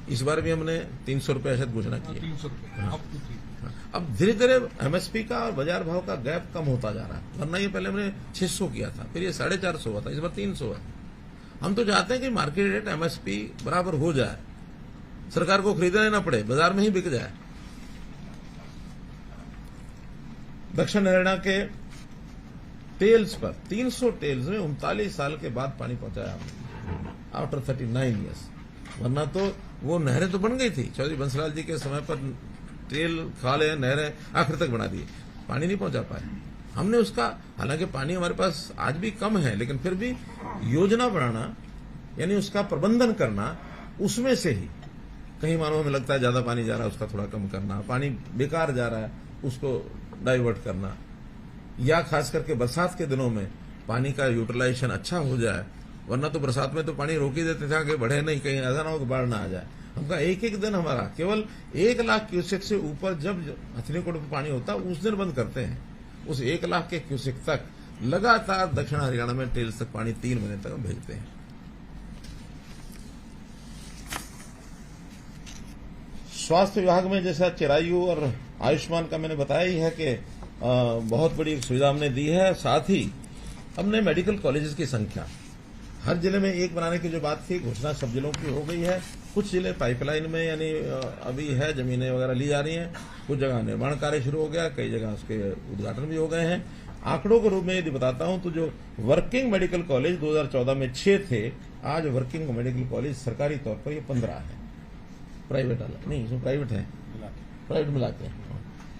इस बार भी हमने 300 रुपये शायद घोषणा की है। 300 रुपये अब धीरे धीरे एमएसपी का और बाजार भाव का गैप कम होता जा रहा है, वरना ये पहले हमने 600 किया था, फिर ये 450 हुआ था, इस बार 300 है। हम तो चाहते हैं कि मार्केट रेट एमएसपी बराबर हो जाए, सरकार को खरीदना ना पड़े, बाजार में ही बिक जाए। दक्षिण हरियाणा के टेल्स पर 300 टेल्स में 39 साल के बाद पानी पहुंचाया हमने, आफ्टर 39 ईयर्स। वरना तो वो नहरें तो बन गई थी, चौधरी बंसलाल जी के समय पर टेल खाले नहरें आखिर तक बना दी, पानी नहीं पहुंचा पाए। हमने उसका, हालांकि पानी हमारे पास आज भी कम है, लेकिन फिर भी योजना बनाना, यानी उसका प्रबंधन करना, उसमें से ही कहीं मानो हमें लगता है ज्यादा पानी जा रहा है उसका थोड़ा कम करना, पानी बेकार जा रहा है उसको डाइवर्ट करना, या खास करके बरसात के दिनों में पानी का यूटिलाइजेशन अच्छा हो जाए। वरना तो बरसात में तो पानी रोक ही देते थे, आगे बढ़े नहीं, कहीं ऐसा ना हो कि बाढ़ ना आ जाए। हमका एक एक दिन हमारा केवल 1 लाख क्यूसेक से ऊपर जब हथनीकुंड पर पानी होता उस दिन बंद करते हैं। उस 1 लाख के क्यूसेक तक लगातार दक्षिण हरियाणा में टेल्स तक पानी 3 महीने तक हम भेजते हैं। स्वास्थ्य विभाग में जैसा चिरायु और आयुष्मान का मैंने बताया ही है कि बहुत बड़ी सुविधा हमने दी है। साथ ही हमने मेडिकल कॉलेजेस की संख्या हर जिले में एक बनाने की जो बात थी, घोषणा सब जिलों की हो गई है। कुछ जिले पाइपलाइन में, यानी अभी है, जमीनें वगैरह ली जा रही हैं, कुछ जगह निर्माण कार्य शुरू हो गया, कई जगह उसके उद्घाटन भी हो गए हैं। आंकड़ों के रूप में यदि बताता हूं तो जो वर्किंग मेडिकल कॉलेज 2014 में 6 थे, आज वर्किंग मेडिकल कॉलेज सरकारी तौर पर ये 15 है, प्राइवेट वाला नहीं, इसमें प्राइवेट है, प्राइवेट मिला के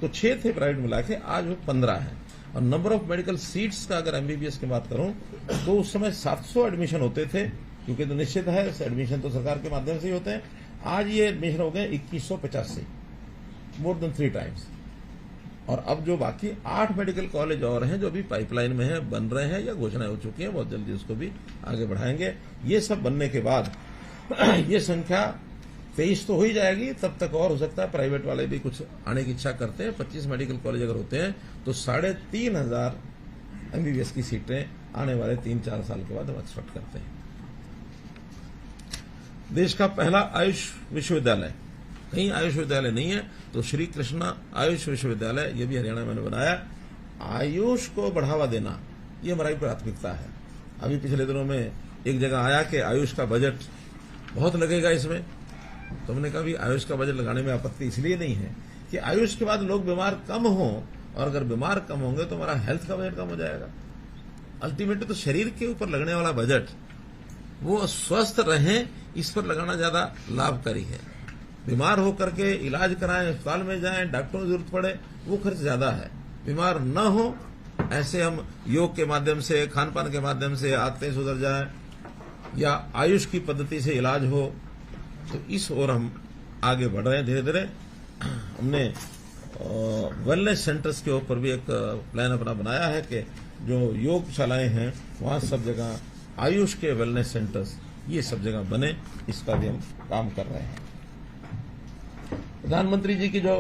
तो 6 थे प्राइवेट मिला के, आज वो 15 है। और नंबर ऑफ मेडिकल सीट्स का अगर एमबीबीएस की बात करूं तो उस समय 700 एडमिशन होते थे, क्योंकि तो निश्चित है एडमिशन तो सरकार के माध्यम से ही होते हैं। आज ये एडमिशन हो गए 2185, मोर देन 3 टाइम्स। और अब जो बाकी 8 मेडिकल कॉलेज और हैं जो अभी पाइपलाइन में है, बन रहे हैं या घोषणाएं हो चुकी हैं, बहुत जल्दी उसको भी आगे बढ़ाएंगे। ये सब बनने के बाद ये संख्या 23 तो हो ही जाएगी, तब तक और हो सकता है। प्राइवेट वाले भी कुछ आने की इच्छा करते हैं। 25 मेडिकल कॉलेज अगर होते हैं तो 3,500 एमबीबीएस की सीटें आने वाले 3-4 साल के बाद हम एक्सपेक्ट करते हैं। देश का पहला आयुष विश्वविद्यालय, कहीं आयुष विद्यालय नहीं है तो श्री कृष्णा आयुष विश्वविद्यालय, ये भी हरियाणा में मैंने बनाया। आयुष को बढ़ावा देना ये हमारी प्राथमिकता है। अभी पिछले दिनों में एक जगह आया कि आयुष का बजट बहुत लगेगा इसमें, तो हमने कहा भी आयुष का बजट लगाने में आपत्ति इसलिए नहीं है कि आयुष के बाद लोग बीमार कम हों, और अगर बीमार कम होंगे तो हमारा हेल्थ का बजट कम हो जाएगा। अल्टीमेटली तो शरीर के ऊपर लगने वाला बजट, वो स्वस्थ रहें इस पर लगाना ज्यादा लाभकारी है। बीमार होकर के इलाज कराएं, अस्पताल में जाएं, डॉक्टरों की जरूरत पड़े, वो खर्च ज्यादा है। बीमार न हो ऐसे हम योग के माध्यम से, खान पान के माध्यम से आदतें सुधर जाए, या आयुष की पद्धति से इलाज हो, तो इस ओर हम आगे बढ़ रहे हैं धीरे धीरे। हमने वेलनेस सेंटर्स के ऊपर भी एक प्लान अपना बनाया है कि जो योगशालाएं हैं वहां सब जगह आयुष के वेलनेस सेंटर्स ये सब जगह बने, इसका भी हम काम कर रहे हैं। प्रधानमंत्री जी की जो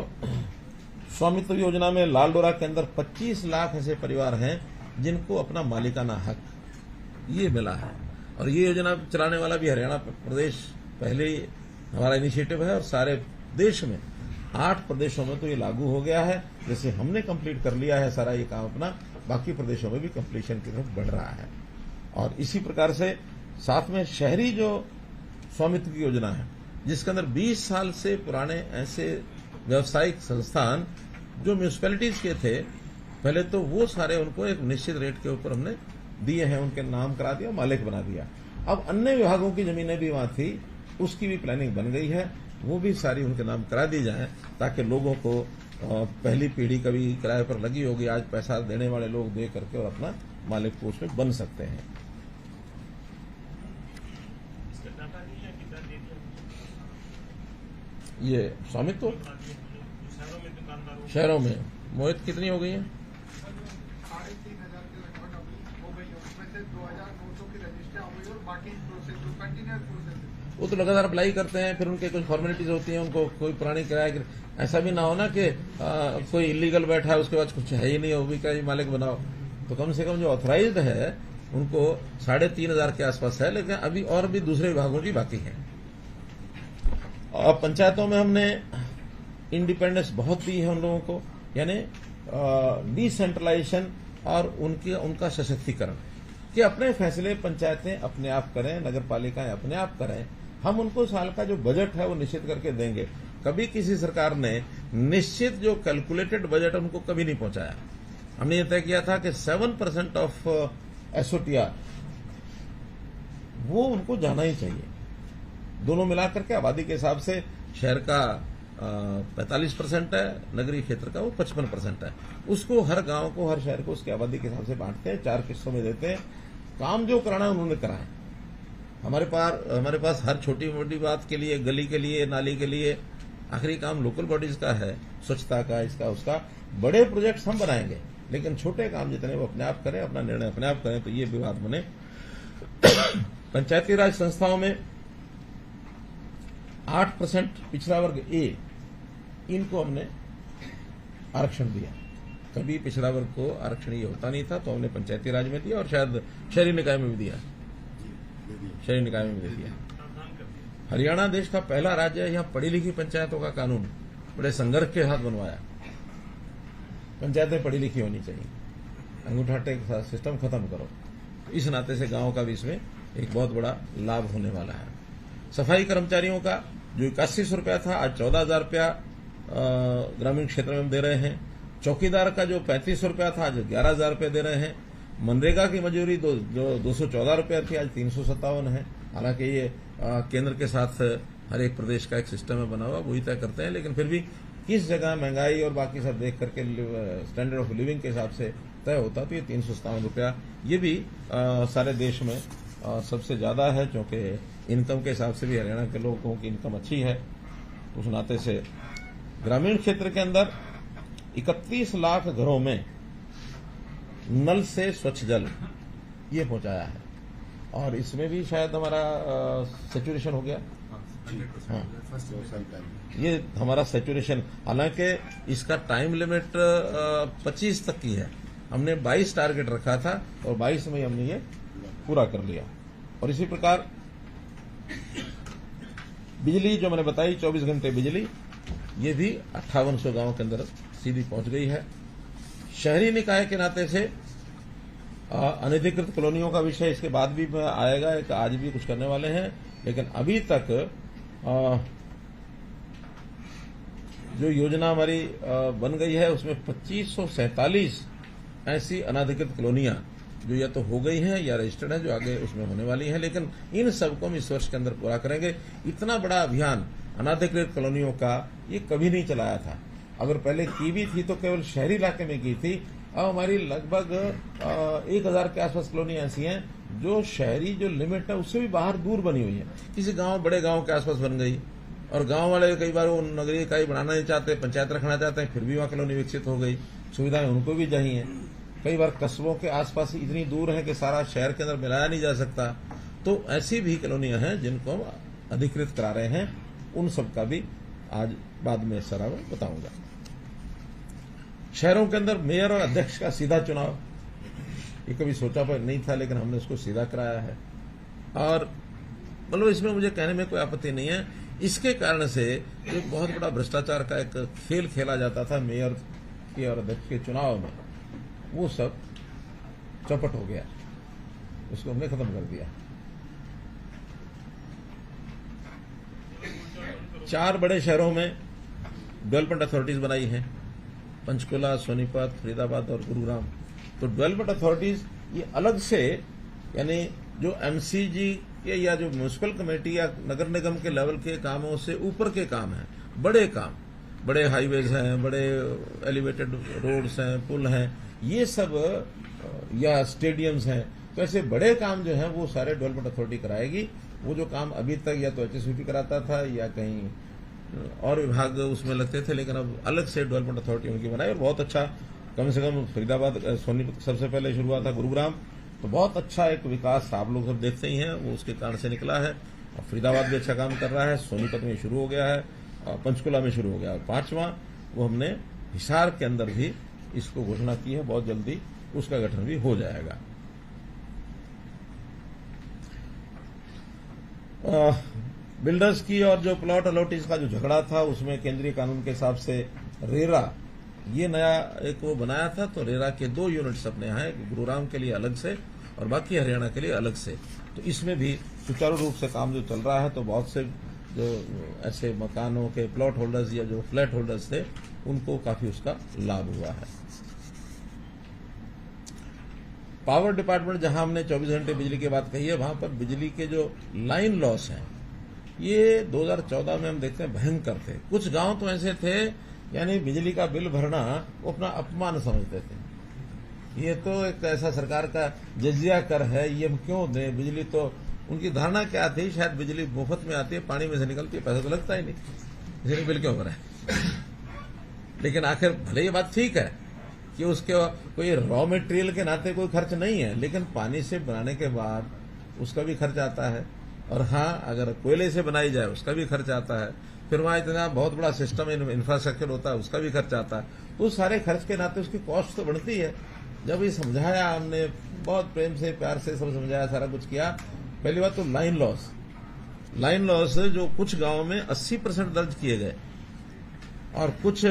स्वामित्व योजना में लाल डोरा के अंदर 25 लाख ऐसे परिवार हैं जिनको अपना मालिकाना हक ये मिला है, और ये योजना चलाने वाला भी हरियाणा प्रदेश पहले ही हमारा इनिशिएटिव है, और सारे देश में 8 प्रदेशों में तो ये लागू हो गया है। जैसे हमने कंप्लीट कर लिया है सारा ये काम अपना, बाकी प्रदेशों में भी कंप्लीशन की तरफ बढ़ रहा है। और इसी प्रकार से साथ में शहरी जो स्वामित्व की योजना है, जिसके अंदर 20 साल से पुराने ऐसे व्यावसायिक संस्थान जो म्यूनिसिपैलिटीज के थे पहले, तो वो सारे उनको एक निश्चित रेट के ऊपर हमने दिए हैं, उनके नाम करा दिया, मालिक बना दिया। अब अन्य विभागों की जमीनें भी वहां थी, उसकी भी प्लानिंग बन गई है, वो भी सारी उनके नाम करा दी जाए, ताकि लोगों को पहली पीढ़ी कभी किराए पर लगी होगी, आज पैसा देने वाले लोग दे करके और अपना मालिक को उसमें बन सकते हैं। ये स्वामित्व शहरों में मोहित कितनी हो गई है? 3,500 के लगभग अभी हो गई है, उसमें से 2,900 की रजिस्टर हो गई और बाकी प्रोसेस जो कंटिन्यूअस प्रोसेस है वो तो लगातार अप्लाई करते हैं, फिर उनके कुछ फॉर्मेलिटीज होती हैं, उनको कोई पुरानी किराया, ऐसा भी ना हो ना कि कोई इलीगल बैठा है उसके बाद कुछ है ही नहीं, वो भी क्या मालिक बनाओ। तो कम से कम जो ऑथराइज्ड है उनको 3,500 के आसपास है, लेकिन अभी और भी दूसरे विभागों की बाकी है। और पंचायतों में हमने इंडिपेंडेंस बहुत दी है उन लोगों को, यानी डिसेंट्रलाइजेशन और उनका सशक्तिकरण। कि अपने फैसले पंचायतें अपने आप करें, नगर पालिकाएं अपने आप करें। हम उनको साल का जो बजट है वो निश्चित करके देंगे। कभी किसी सरकार ने निश्चित जो कैलकुलेटेड बजट उनको कभी नहीं पहुंचाया। हमने ये तय किया था कि 7% ऑफ एसओटीआर वो उनको जाना ही चाहिए। दोनों मिलाकर के आबादी के हिसाब से शहर का 45% है, नगरीय क्षेत्र का वो 55% है। उसको हर गांव को, हर शहर को उसकी आबादी के हिसाब से बांटते हैं, 4 किस्तों में देते हैं। काम जो कराना है उन्होंने कराए। हमारे पास हर छोटी मोटी बात के लिए, गली के लिए, नाली के लिए, आखिरी काम लोकल बॉडीज का है, स्वच्छता का, इसका उसका। बड़े प्रोजेक्ट्स हम बनाएंगे, लेकिन छोटे काम जितने वो अपने आप करें, अपना निर्णय अपने आप करें, तो ये विवाद बने। पंचायती राज संस्थाओं में 8% पिछड़ा वर्ग ए, इनको हमने आरक्षण दिया। कभी पिछड़ा वर्ग को आरक्षण ये होता नहीं था, तो हमने पंचायती राज में दिया और शायद शहरी निकाय में भी दिया। शहरी निकाय में भी दे दिया। हरियाणा देश का पहला राज्य है, यहाँ पढ़ी लिखी पंचायतों का कानून बड़े संघर्ष के साथ बनवाया। पंचायतें पढ़ी लिखी होनी चाहिए, अंगूठा टेक सिस्टम खत्म करो। इस नाते से गांव का भी इसमें एक बहुत बड़ा लाभ होने वाला है। सफाई कर्मचारियों का जो 8100 रुपया था, आज 14,000 रुपया ग्रामीण क्षेत्र में हम दे रहे हैं। चौकीदार का जो 3500 रुपया था, आज 11,000 रुपये दे रहे हैं। मनरेगा की मजदूरी जो 214 रुपया थी, आज 357 है। हालांकि ये केंद्र के साथ हर एक प्रदेश का एक सिस्टम है बना हुआ, वही तय करते हैं, लेकिन फिर भी किस जगह महंगाई और बाकी सब देख करके स्टैंडर्ड ऑफ लिविंग के हिसाब से तय होता, तो ये 357 रुपया ये भी सारे देश में सबसे ज्यादा है, क्योंकि इनकम के हिसाब से भी हरियाणा के लोगों की इनकम अच्छी है। उस नाते से ग्रामीण क्षेत्र के अंदर 31 लाख घरों में नल से स्वच्छ जल ये पहुंचाया है, और इसमें भी शायद हमारा सैचुरेशन हो गया। हाँ, ये हमारा सैचुरेशन, हालांकि इसका टाइम लिमिट 25 तक की है। हमने 22 टारगेट रखा था और 22 में हमने ये पूरा कर लिया। और इसी प्रकार बिजली जो मैंने बताई, 24 घंटे बिजली, ये भी 5800 गांवों के अंदर सीधी पहुंच गई है। शहरी निकाय के नाते से अनधिकृत कॉलोनियों का विषय इसके बाद भी आएगा, एक आज भी कुछ करने वाले हैं, लेकिन अभी तक जो योजना हमारी बन गई है उसमें 2547 ऐसी अनधिकृत कॉलोनियां जो या तो हो गई हैं या रजिस्टर्ड हैं, जो आगे उसमें होने वाली हैं, लेकिन इन सबको हम इस वर्ष के अंदर पूरा करेंगे। इतना बड़ा अभियान अनधिकृत कॉलोनियों का ये कभी नहीं चलाया था। अगर पहले की भी थी तो केवल शहरी इलाके में की थी। अब हमारी लगभग 1000 के आसपास कॉलोनी ऐसी हैं जो शहरी जो लिमिट है उससे भी बाहर दूर बनी हुई है। किसी गांव, बड़े गांव के आसपास बन गई, और गांव वाले कई बार वो नगरीय इकाई बनाना नहीं चाहते, पंचायत रखना चाहते हैं, फिर भी वहां कॉलोनी विकसित हो गई। सुविधाएं उनको भी चाहिए। कई बार कस्बों के आसपास इतनी दूर है कि सारा शहर के अंदर मिलाया नहीं जा सकता, तो ऐसी भी कॉलोनियां हैं जिनको हम अधिकृत करा रहे हैं। उन सब का भी आज बाद में सारा मैं बताऊंगा। शहरों के अंदर मेयर और अध्यक्ष का सीधा चुनाव, ये कभी सोचा पर नहीं था, लेकिन हमने उसको सीधा कराया है। और मतलब इसमें मुझे कहने में कोई आपत्ति नहीं है। इसके कारण से एक बहुत बड़ा भ्रष्टाचार का एक खेल खेला जाता था मेयर के और अध्यक्ष के चुनाव में, वो सब चौपट हो गया, उसको हमने खत्म कर दिया। 4 बड़े शहरों में डेवलपमेंट अथॉरिटीज बनाई हैं, पंचकुला, सोनीपत, फरीदाबाद और गुरुग्राम। तो डेवलपमेंट अथॉरिटीज ये अलग से, यानी जो एमसीजी के या जो म्यूनिसिपल कमेटी या नगर निगम के लेवल के कामों से ऊपर के काम हैं, बड़े काम, बड़े हाईवेज हैं, बड़े एलिवेटेड रोड्स हैं, पुल हैं, ये सब, या स्टेडियम्स हैं, तो ऐसे बड़े काम जो हैं वो सारे डेवलपमेंट अथॉरिटी कराएगी। वो जो काम अभी तक या तो एचएसवीपी कराता था या कहीं और विभाग उसमें लगते थे, लेकिन अब अलग से डेवलपमेंट अथॉरिटी उनकी बनाई, और बहुत अच्छा, कम से कम फरीदाबाद, सोनीपत सबसे पहले शुरू हुआ था, गुरुग्राम, तो बहुत अच्छा एक विकास आप लोग सब देखते ही हैं, वो उसके कारण से निकला है। और फरीदाबाद भी अच्छा काम कर रहा है, सोनीपत में शुरू हो गया है, और पंचकुला में शुरू हो गया, और 5वां वो हमने हिसार के अंदर भी इसको घोषणा की है, बहुत जल्दी उसका गठन भी हो जाएगा। बिल्डर्स की और जो प्लॉट अलॉटीज का जो झगड़ा था, उसमें केंद्रीय कानून के हिसाब से रेरा ये नया एक वो बनाया था, तो रेरा के 2 यूनिट्स अपने यहाँ है, गुरुग्राम के लिए अलग से और बाकी हरियाणा के लिए अलग से। तो इसमें भी सुचारू रूप से काम जो चल रहा है, तो बहुत से जो ऐसे मकानों के प्लॉट होल्डर्स या जो फ्लैट होल्डर्स थे उनको काफी उसका लाभ हुआ है। पावर डिपार्टमेंट, जहां हमने 24 घंटे बिजली की बात कही है, वहां पर बिजली के जो लाइन लॉस हैं ये 2014 में हम देखते हैं भयंकर थे। कुछ गांव तो ऐसे थे यानी बिजली का बिल भरना वो अपना अपमान समझते थे। ये तो एक ऐसा सरकार का जजिया कर है, ये हम क्यों दें बिजली। तो उनकी धारणा क्या थी, शायद बिजली मुफ्त में आती है, पानी में से निकलती है, पैसा तो लगता ही नहीं, इसलिए बिल क्यों भरें। लेकिन आखिर भले ये बात ठीक है कि उसके कोई रॉ मटेरियल के नाते कोई खर्च नहीं है, लेकिन पानी से बनाने के बाद उसका भी खर्च आता है। और हाँ, अगर कोयले से बनाई जाए उसका भी खर्च आता है। फिर वहां इतना बहुत बड़ा सिस्टम इंफ्रास्ट्रक्चर होता है, उसका भी खर्च आता है। तो उस सारे खर्च के नाते उसकी कॉस्ट तो बढ़ती है। जब ये समझाया हमने, बहुत प्रेम से प्यार से सब समझाया, सारा कुछ किया। पहली बात तो लाइन लॉस जो कुछ गांवों में 80% दर्ज किए गए, और कुछ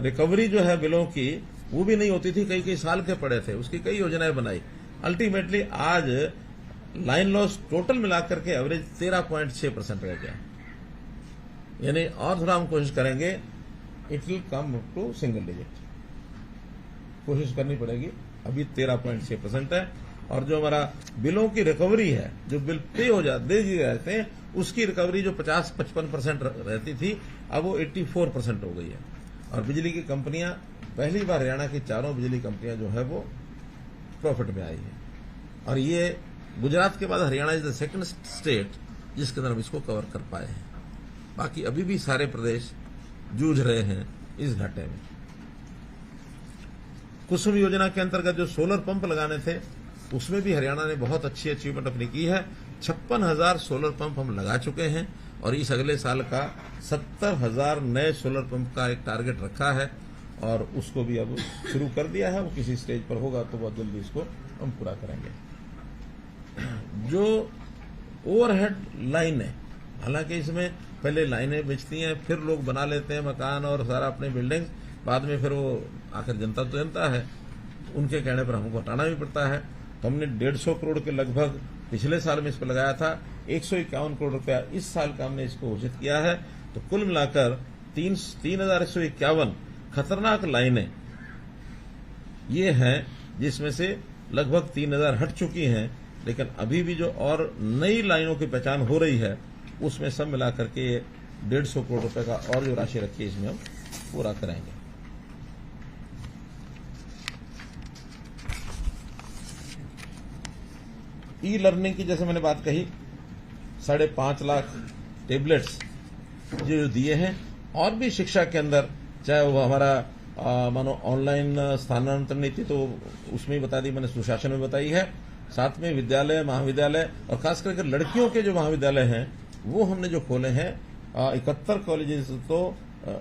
रिकवरी जो है बिलों की वो भी नहीं होती थी, कई साल के पड़े थे, उसकी कई योजनाएं बनाई। अल्टीमेटली आज लाइन लॉस टोटल मिलाकर के एवरेज 13.6% रह गया। यानी और थोड़ा हम कोशिश करेंगे, it will come to single digit, कोशिश करनी पड़ेगी। अभी 13.6% है। और जो हमारा बिलों की रिकवरी है, जो बिल पे हो दे दिए जाते हैं, उसकी रिकवरी जो 50-55% रहती थी, अब वो 84% हो गई है। और बिजली की कंपनियां, पहली बार हरियाणा की चारों बिजली कंपनियां जो है वो प्रॉफिट में आई है। और ये गुजरात के बाद Haryana is the second state जिसके अंदर हम इसको कवर कर पाए हैं। बाकी अभी भी सारे प्रदेश जूझ रहे हैं इस घाटे में। कुसुम योजना के अंतर्गत जो सोलर पंप लगाने थे, उसमें भी हरियाणा ने बहुत अच्छी अचीवमेंट अपनी की है। 56,000 सोलर पंप हम लगा चुके हैं, और इस अगले साल का 70,000 नए सोलर पंप का एक टारगेट रखा है, और उसको भी अब शुरू कर दिया है। वो किसी स्टेज पर होगा तो बहुत जल्दी इसको हम पूरा करेंगे। जो ओवरहेड लाइन है, हालांकि इसमें पहले लाइनें बिछती हैं, फिर लोग बना लेते हैं मकान और सारा अपने बिल्डिंग्स, बाद में फिर वो आखिर जनता तो जनता है, उनके कहने पर हमको हटाना भी पड़ता है। तो हमने 150 करोड़ के लगभग पिछले साल में इस पर लगाया था। 151 करोड़ रुपया इस साल का हमने इसको घोषित किया है। तो कुल मिलाकर 3,151 खतरनाक लाइनें ये हैं, जिसमें से लगभग 3,000 हट चुकी हैं। लेकिन अभी भी जो और नई लाइनों की पहचान हो रही है, उसमें सब मिलाकर के 150 करोड़ रुपए का और जो राशि रखी है, इसमें हम पूरा करेंगे। ई लर्निंग की जैसे मैंने बात कही, 5.5 लाख टेबलेट्स जो दिए हैं। और भी शिक्षा के अंदर, चाहे वो हमारा मानो ऑनलाइन स्थानांतरण नीति, तो उसमें ही बता दी मैंने, सुशासन में बताई है। साथ में विद्यालय, महाविद्यालय, और खास करके लड़कियों के जो महाविद्यालय हैं वो हमने जो खोले हैं, 71 कॉलेजेस तो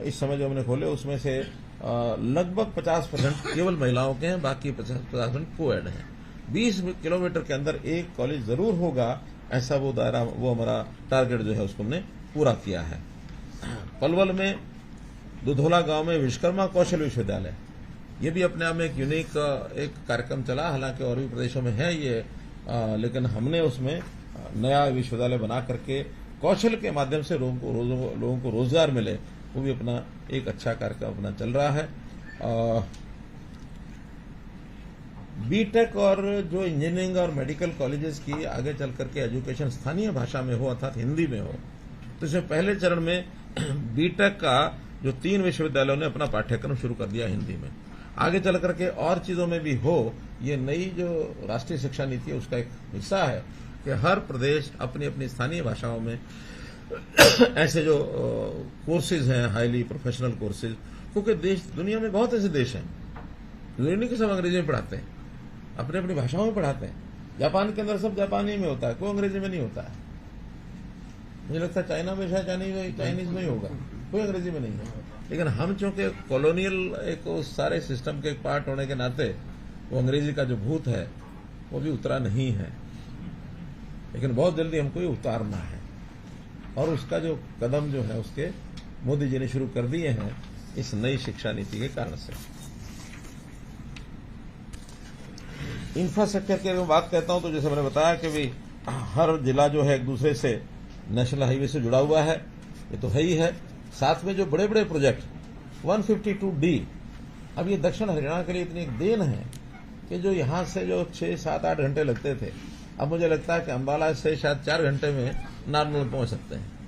इस समय जो हमने खोले, उसमें से लगभग 50% केवल महिलाओं के हैं, बाकी 50% को-एड हैं। 20 किलोमीटर के अंदर एक कॉलेज जरूर होगा, ऐसा वो दायरा, वो हमारा टारगेट जो है उसको हमने पूरा किया है। पलवल में दुधोला गांव में विश्वकर्मा कौशल विश्वविद्यालय, ये भी अपने आप में एक यूनिक एक कार्यक्रम चला। हालांकि और भी प्रदेशों में है ये, लेकिन हमने उसमें नया विश्वविद्यालय बना करके कौशल के माध्यम से लोगों को रोजगार मिले, वो भी अपना एक अच्छा कार्यक्रम अपना चल रहा है। बीटेक और जो इंजीनियरिंग और मेडिकल कॉलेजेस की आगे चल करके एजुकेशन स्थानीय भाषा में हो, अर्थात हिंदी में हो, तो इसमें पहले चरण में बीटेक का जो 3 विश्वविद्यालयों ने अपना पाठ्यक्रम शुरू कर दिया हिंदी में। आगे चल करके और चीजों में भी हो, ये नई जो राष्ट्रीय शिक्षा नीति है उसका एक हिस्सा है कि हर प्रदेश अपनी अपनी स्थानीय भाषाओं में ऐसे जो कोर्सेज हैं, हाईली प्रोफेशनल कोर्सेज, क्योंकि देश, दुनिया में बहुत ऐसे देश हैं जो नहीं कि सब अंग्रेजी में पढ़ाते हैं, अपनी अपनी भाषाओं में पढ़ाते हैं। जापान के अंदर सब जापानी में होता है, कोई अंग्रेजी में नहीं होता है। मुझे लगता है चाइना में शायद चाइनीज में ही होगा, कोई अंग्रेजी में नहीं है। लेकिन हम चूंकि कॉलोनियल एक सारे सिस्टम के एक पार्ट होने के नाते वो अंग्रेजी का जो भूत है वो भी उतरा नहीं है, लेकिन बहुत जल्दी हमको ये उतारना है। और उसका जो कदम जो है उसके मोदी जी ने शुरू कर दिए हैं इस नई शिक्षा नीति के कारण से। इंफ्रास्ट्रक्चर की अगर मैं बात कहता हूं तो जैसे मैंने बताया कि भी हर जिला जो है एक दूसरे से नेशनल हाईवे से जुड़ा हुआ है, ये तो है ही है। साथ में जो बड़े बड़े प्रोजेक्ट 152D, अब ये दक्षिण हरियाणा के लिए इतनी एक देन है कि जो यहां से जो 6, 7, 8 घंटे लगते थे, अब मुझे लगता है कि अंबाला से शायद 4 घंटे में नारनौल पहुंच सकते हैं।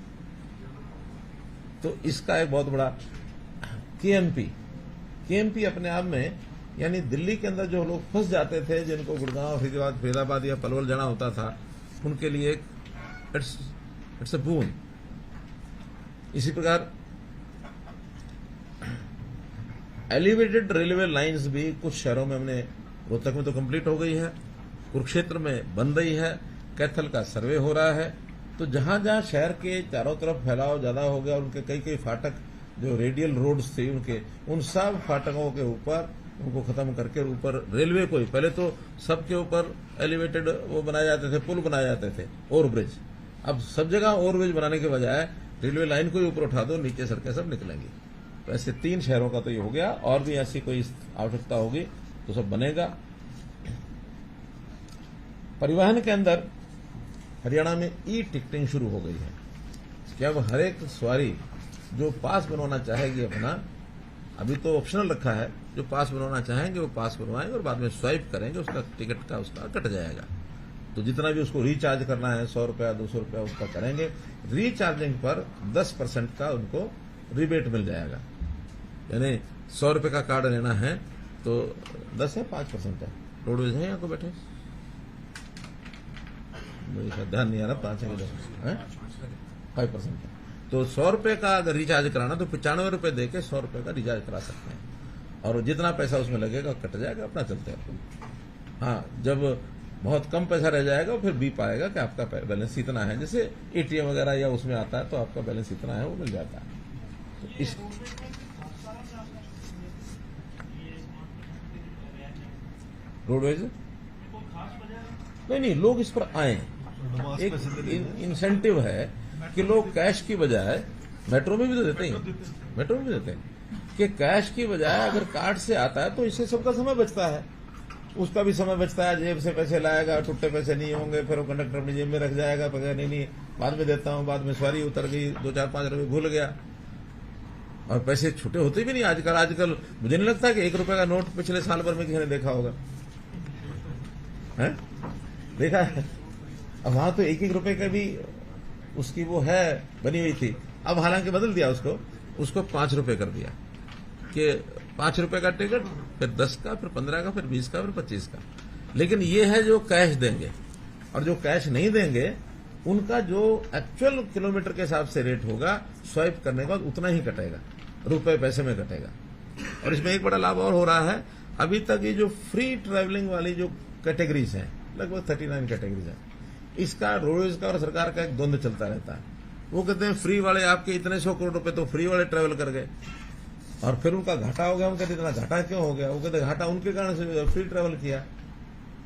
तो इसका एक बहुत बड़ा केएमपी अपने आप में, यानी दिल्ली के अंदर जो लोग फंस जाते थे, जिनको गुड़गांव, फरीदाबाद या पलवल जाना होता था, उनके लिए एक इट्स अ बून। इसी प्रकार एलिवेटेड रेलवे लाइंस भी कुछ शहरों में हमने, रोहतक में तो कंप्लीट हो गई है, कुरुक्षेत्र में बन रही है, कैथल का सर्वे हो रहा है। तो जहां जहां शहर के चारों तरफ फैलाव ज्यादा हो गया और उनके कई कई फाटक जो रेडियल रोड्स थे उनके, उन सब फाटकों के ऊपर उनको खत्म करके ऊपर रेलवे को ही, पहले तो सबके ऊपर एलिवेटेड वो बनाए जाते थे, पुल बनाए जाते थे, ओवरब्रिज। अब सब जगह ओवरब्रिज बनाने के बजाय रेलवे लाइन को ही ऊपर उठा दो, नीचे सड़कें सब निकलेंगी। तो ऐसे 3 शहरों का तो ये हो गया, और भी ऐसी कोई आवश्यकता होगी तो सब बनेगा। परिवहन के अंदर हरियाणा में ई-टिकटिंग शुरू हो गई है कि अब हर एक सवारी जो पास बनवाना चाहेगी अपना, अभी तो ऑप्शनल रखा है, जो पास बनवाना चाहेंगे वो पास बनवाएंगे और बाद में स्वाइप करेंगे, उसका टिकट का उसका कट जाएगा। तो जितना भी उसको रिचार्ज करना है, 100 रुपया 200 रुपया उसका करेंगे। रिचार्जिंग पर 10% का उनको रिबेट मिल जाएगा। यानी 100 रुपये का कार्ड लेना है तो 10 है 5% है। रोडवेज है यहाँ को बैठे, मुझे ध्यान नहीं आ रहा, 5 है 5% है। तो 100 रुपये का अगर रिचार्ज कराना तो 95 रुपये देके 100 रुपये का रिचार्ज करा सकते हैं, और जितना पैसा उसमें लगेगा कट जाएगा, अपना चलते हैं। हाँ, जब बहुत कम पैसा रह जाएगा फिर बीप आएगा कि आपका बैलेंस इतना है, जैसे एटीएम वगैरह या उसमें आता है तो आपका बैलेंस इतना है, वो मिल जाता है। तो इस रोडवेज नहीं, लोग इस पर आए। एक इंसेंटिव है कि लोग कैश की बजाय, मेट्रो में भी तो देते हैं कि कैश की बजाय अगर कार्ड से आता है तो इससे सबका समय बचता है, उसका भी समय बचता है। जेब से पैसे लाएगा, टुट्टे पैसे नहीं होंगे, फिर वो कंडक्टर अपनी जेब में रख जाएगा, पकड़ नहीं बाद में देता हूं, बाद में सवारी उतर गई, 2, 4, 5 रुपये भूल गया, और पैसे छूटे होते भी नहीं आजकल। मुझे नहीं लगता कि 1 रुपए का नोट पिछले साल भर में किसी ने देखा होगा, है? देखा है? अब वहां तो 1-1 रुपए का भी उसकी वो है बनी हुई थी। अब हालांकि बदल दिया उसको 5 रुपए कर दिया कि 5 रुपए का टिकट, फिर 10 का, फिर 15 का, फिर 20 का, फिर 25 का। लेकिन ये है जो कैश देंगे, और जो कैश नहीं देंगे उनका जो एक्चुअल किलोमीटर के हिसाब से रेट होगा, स्वाइप करने के बाद उतना ही कटेगा, रुपए पैसे में कटेगा। और इसमें एक बड़ा लाभ और हो रहा है, अभी तक ये जो फ्री ट्रैवलिंग वाली जो कैटेगरीज हैं, लगभग 39 कैटेगरीज हैं, इसका रोडवेज का और सरकार का एक द्वंद्व चलता रहता है। वो कहते हैं फ्री वाले आपके इतने 100 करोड़ रुपए तो फ्री वाले ट्रैवल कर गए, और फिर उनका घाटा हो गया। हम कहते इतना घाटा क्यों हो गया? वो कहते घाटा उनके कारण से फ्री ट्रैवल किया।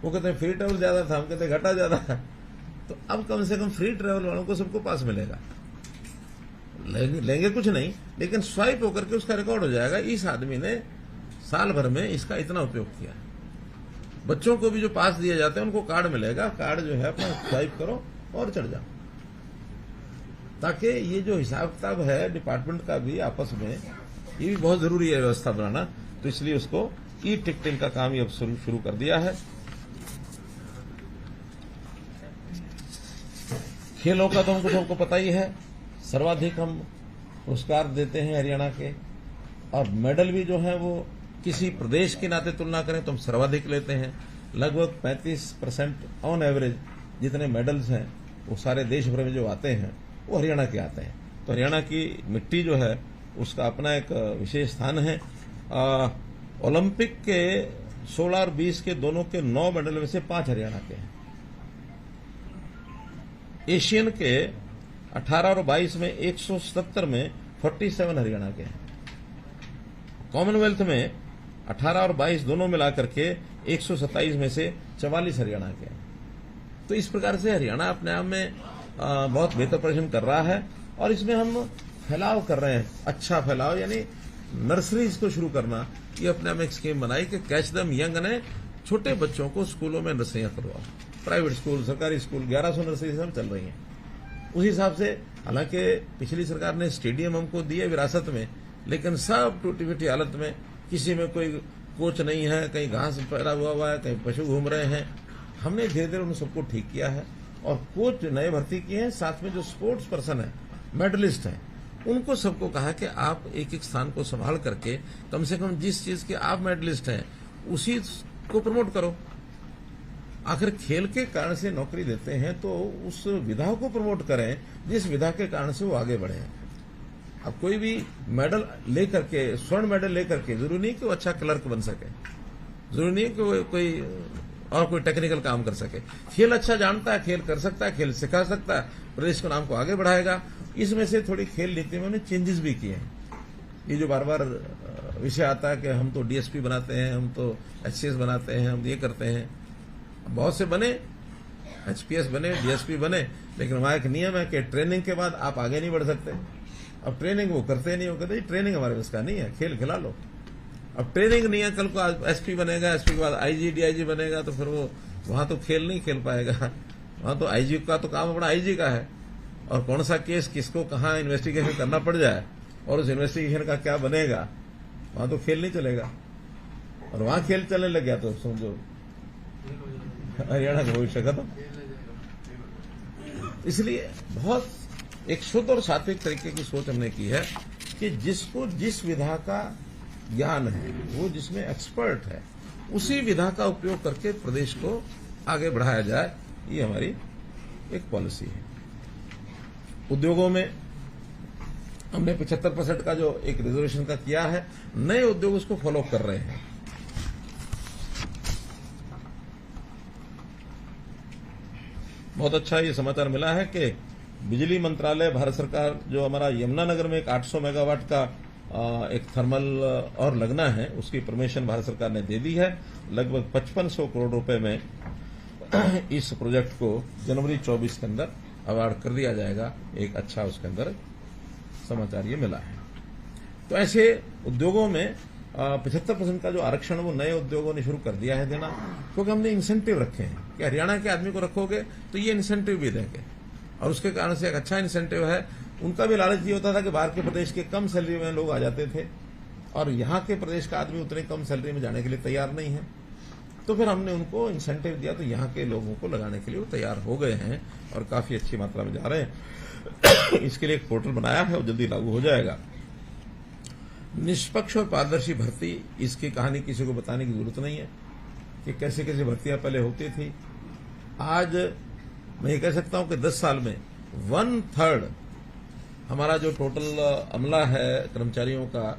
वो कहते हैं फ्री ट्रैवल ज्यादा था, हम कहते घाटा ज्यादा था। तो अब कम से कम फ्री ट्रैवल वालों को सबको पास मिलेगा, लेंगे कुछ नहीं, लेकिन स्वाइप होकर के उसका रिकॉर्ड हो जाएगा, इस आदमी ने साल भर में इसका इतना उपयोग किया। बच्चों को भी जो पास दिए जाते हैं उनको कार्ड मिलेगा, कार्ड जो है अपना स्वाइप करो और चढ़ जाओ, ताकि ये जो हिसाब किताब है डिपार्टमेंट का भी आपस में, ये भी बहुत जरूरी है व्यवस्था बनाना। तो इसलिए उसको ई-टिकटिंग का काम ये अब शुरू कर दिया है। खेलों का तो हमको सबको पता ही है, सर्वाधिक हम पुरस्कार देते हैं हरियाणा के, और मेडल भी जो है वो किसी प्रदेश के नाते तुलना करें तो हम सर्वाधिक लेते हैं। लगभग 35% ऑन एवरेज जितने मेडल्स हैं वो सारे देश भर में जो आते हैं वो हरियाणा के आते हैं। तो हरियाणा की मिट्टी जो है उसका अपना एक विशेष स्थान है। ओलंपिक के 16 और 20 के दोनों के 9 मेडल में से 5 हरियाणा के हैं। एशियन के 18 और 22 में 170 में 47 हरियाणा के हैं। कॉमनवेल्थ में 18 और 22 दोनों मिलाकर के 127 में से 44 हरियाणा के हैं। तो इस प्रकार से हरियाणा अपने आप में बहुत बेहतर प्रदर्शन कर रहा है, और इसमें हम फैलाव कर रहे हैं, अच्छा फैलाव, यानी नर्सरीज को शुरू करना। ये अपने आप में एक स्कीम बनाई कि कैच दम यंग ने छोटे बच्चों को स्कूलों में नर्सरियां करवाओ। प्राइवेट स्कूल, सरकारी स्कूल 1100 नर्सरी सब चल रही हैं। उस हिसाब से, हालांकि पिछली सरकार ने स्टेडियम हमको दिए विरासत में, लेकिन सब टूटी फूटी हालत में, किसी में कोई कोच नहीं है, कहीं घास पैदा हुआ है, कहीं पशु घूम रहे हैं। हमने धीरे धीरे उन सबको ठीक किया है और कोच नए भर्ती किए हैं। साथ में जो स्पोर्ट्स पर्सन है, मेडलिस्ट हैं, उनको सबको कहा कि आप एक एक स्थान को संभाल करके कम से कम जिस चीज के आप मेडलिस्ट हैं उसी को प्रमोट करो। आखिर खेल के कारण से नौकरी देते हैं तो उस विधा को प्रमोट करें जिस विधा के कारण से वो आगे बढ़े। अब कोई भी मेडल लेकर के, स्वर्ण मेडल लेकर के, जरूरी नहीं कि वो अच्छा क्लर्क बन सके, जरूरी नहीं कि वो कोई टेक्निकल काम कर सके। खेल अच्छा जानता है, खेल कर सकता है, खेल सिखा सकता है, प्रदेश के नाम को आगे बढ़ाएगा। इसमें से थोड़ी खेल नीति में उन्होंने चेंजेस भी किए हैं। ये जो बार बार विषय आता है कि हम तो डीएसपी बनाते हैं, हम तो एचसीएस बनाते हैं, हम ये करते हैं। बहुत से बने, एचपीएस बने, डीएसपी बने, लेकिन वहां एक नियम है कि ट्रेनिंग के बाद आप आगे नहीं बढ़ सकते। अब ट्रेनिंग वो करते नहीं, वो कहते ट्रेनिंग हमारे बस का नहीं है, खेल खिला लो। अब ट्रेनिंग नहीं है, कल को एसपी बनेगा, एसपी के बाद आईजी डीआईजी बनेगा, तो फिर वो वहां तो खेल नहीं खेल पाएगा। वहां तो आईजी का तो काम बड़ा आईजी का है, और कौन सा केस किसको कहाँ इन्वेस्टिगेशन करना पड़ जाए और उस इन्वेस्टिगेशन का क्या बनेगा, वहां तो खेल नहीं चलेगा। और वहां खेल चलने लग गया तो समझो हरियाणा का भविष्य खत्म। इसलिए बहुत एक शुद्ध और सात्विक तरीके की सोच हमने की है कि जिसको जिस विधा का ज्ञान है, वो जिसमें एक्सपर्ट है, उसी विधा का उपयोग करके प्रदेश को आगे बढ़ाया जाए। ये हमारी एक पॉलिसी है। उद्योगों में हमने 75% का जो एक रिजर्वेशन का किया है, नए उद्योग उसको फॉलो कर रहे हैं। बहुत अच्छा ये समाचार मिला है कि बिजली मंत्रालय, भारत सरकार, जो हमारा यमुनानगर में एक 800 मेगावाट का एक थर्मल और लगना है, उसकी परमिशन भारत सरकार ने दे दी है। लगभग 5500 करोड़ रुपए में इस प्रोजेक्ट को जनवरी 24 के अंदर अवार्ड कर दिया जाएगा। एक अच्छा उसके अंदर समाचार ये मिला है। तो ऐसे उद्योगों में 75% का जो आरक्षण वो नए उद्योगों ने शुरू कर दिया है देना, क्योंकि हमने इंसेंटिव रखे हैं कि हरियाणा के आदमी को रखोगे तो ये इंसेंटिव भी देंगे, और उसके कारण से एक अच्छा इंसेंटिव है। उनका भी लालच ये होता था कि बाहर के प्रदेश के कम सैलरी में लोग आ जाते थे और यहाँ के प्रदेश का आदमी उतने कम सैलरी में जाने के लिए तैयार नहीं है। तो फिर हमने उनको इंसेंटिव दिया, तो यहाँ के लोगों को लगाने के लिए वो तैयार हो गए हैं और काफी अच्छी मात्रा में जा रहे हैं। इसके लिए एक पोर्टल बनाया है और जल्दी लागू हो जाएगा। निष्पक्ष और पारदर्शी भर्ती, इसकी कहानी किसी को बताने की जरूरत नहीं है कि कैसे कैसे भर्तियां पहले होती थी। आज मैं ये कह सकता हूं कि 10 साल में 1/3 हमारा जो टोटल अमला है कर्मचारियों का,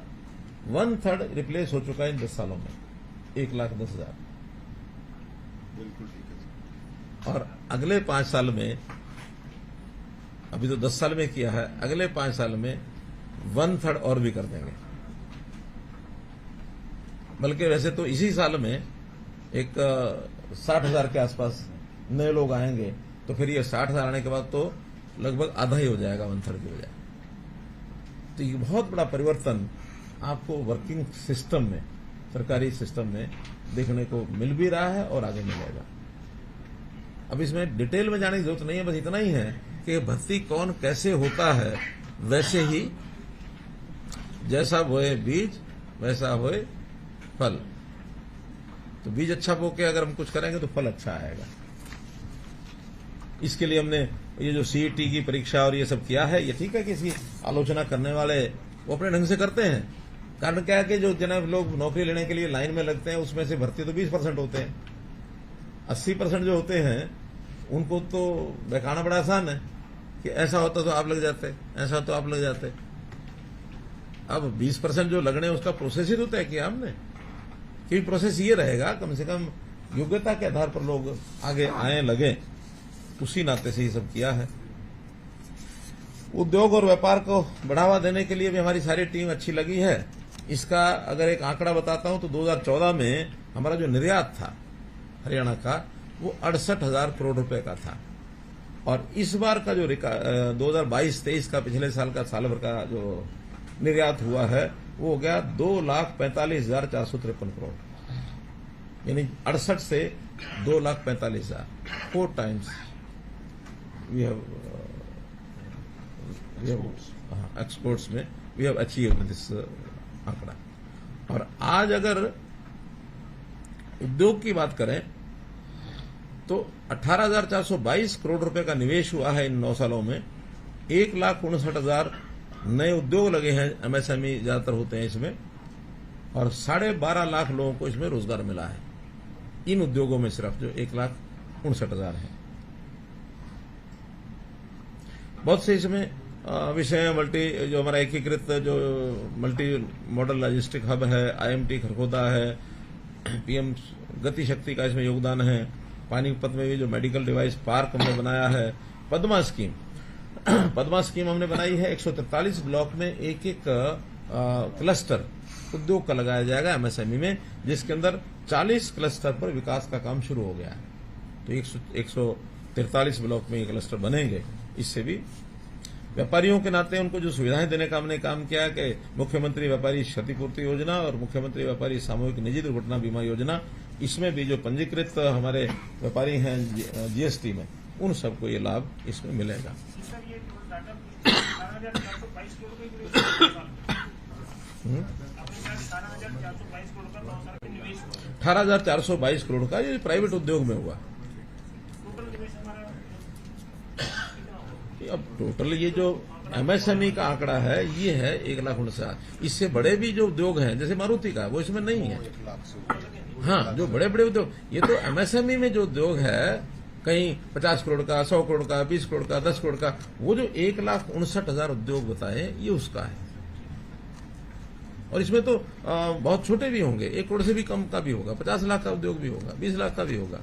1/3 रिप्लेस हो चुका है इन 10 सालों में, 1,10,000। बिल्कुल ठीक है। और अगले 5 साल में, अभी तो 10 साल में किया है, अगले 5 साल में 1/3 और भी कर देंगे। बल्कि वैसे तो इसी साल में एक 60,000 के आसपास नए लोग आएंगे, तो फिर ये 60,000 आने के बाद तो लगभग आधा ही हो जाएगा, 1/3 भी हो जाएगा। तो ये बहुत बड़ा परिवर्तन आपको वर्किंग सिस्टम में, सरकारी सिस्टम में देखने को मिल भी रहा है और आगे मिलेगा। अब इसमें डिटेल में जाने की जरूरत नहीं है, बस इतना ही है कि भर्ती कौन कैसे होता है, वैसे ही जैसा बोए बीज वैसा होए फल। तो बीज अच्छा बो के अगर हम कुछ करेंगे तो फल अच्छा आएगा। इसके लिए हमने ये जो सीईटी की परीक्षा और ये सब किया है, ये ठीक है कि इसकी आलोचना करने वाले वो अपने ढंग से करते हैं। कारण क्या है कि जो जनाब लोग नौकरी लेने के लिए लाइन में लगते हैं, उसमें से भर्ती तो 20% होते हैं। 80% जो होते हैं उनको तो बहकाना बड़ा आसान है कि ऐसा होता तो आप लग जाते, ऐसा तो आप लग जाते। अब 20% जो लगने उसका प्रोसेस ही तो तय किया हमने, क्योंकि प्रोसेस ये रहेगा कम से कम योग्यता के आधार पर लोग आगे आए लगे, उसी नाते से ये सब किया है। उद्योग और व्यापार को बढ़ावा देने के लिए भी हमारी सारी टीम अच्छी लगी है। इसका अगर एक आंकड़ा बताता हूं तो 2014 में हमारा जो निर्यात था हरियाणा का, वो 68,000 करोड़ रुपए का था, और इस बार का जो 2022-23 का पिछले साल का साल भर का जो निर्यात हुआ है वो हो गया 2,45,453 करोड़। यानी 68 से 2,45,000, 4 times we have exports में we have achieved this आंकड़ा। और आज अगर उद्योग की बात करें तो 18,422 करोड़ रुपए का निवेश हुआ है इन 9 सालों में। 1,59,000 नए उद्योग लगे हैं, एमएसएमई ज्यादातर होते हैं इसमें, और 12.5 लाख लोगों को इसमें रोजगार मिला है इन उद्योगों में, सिर्फ जो 1,59,000 है। बहुत से इसमें विषय मल्टी, जो हमारा एकीकृत जो मल्टी मॉडल लॉजिस्टिक हब है, आईएमटी खरगोदा है, पीएम गति शक्ति का इसमें योगदान है, पानीपत में भी जो मेडिकल डिवाइस पार्क हमने बनाया है, पद्मा स्कीम हमने बनाई है। 143 ब्लॉक में एक क्लस्टर उद्योग का लगाया जाएगा एमएसएमई में, जिसके अंदर 40 क्लस्टर पर विकास का काम शुरू हो गया है। तो 143 ब्लॉक में ये क्लस्टर बनेंगे। इससे भी व्यापारियों के नाते उनको जो सुविधाएं देने का हमने काम किया है कि मुख्यमंत्री व्यापारी क्षतिपूर्ति योजना और मुख्यमंत्री व्यापारी सामूहिक निजी दुर्घटना बीमा योजना, इसमें भी जो पंजीकृत हमारे व्यापारी हैं जीएसटी में, उन सबको ये लाभ इसमें मिलेगा। 18,422 करोड़ का ये प्राइवेट उद्योग में हुआ। अब टोटल ये जो एमएसएमई का आंकड़ा है ये है 1,59,000। इससे बड़े भी जो उद्योग हैं जैसे मारुति का, वो इसमें नहीं है। हाँ, जो बड़े बड़े उद्योग, ये तो एमएसएमई में जो उद्योग है कहीं 50 करोड़ का, 100 करोड़ का, 20 करोड़ का, 10 करोड़ का, वो जो 1,59,000 उद्योग बताए ये उसका है। और इसमें तो बहुत छोटे भी होंगे, 1 करोड़ से भी कम का भी होगा, 50 लाख का उद्योग भी होगा, 20 लाख का भी होगा।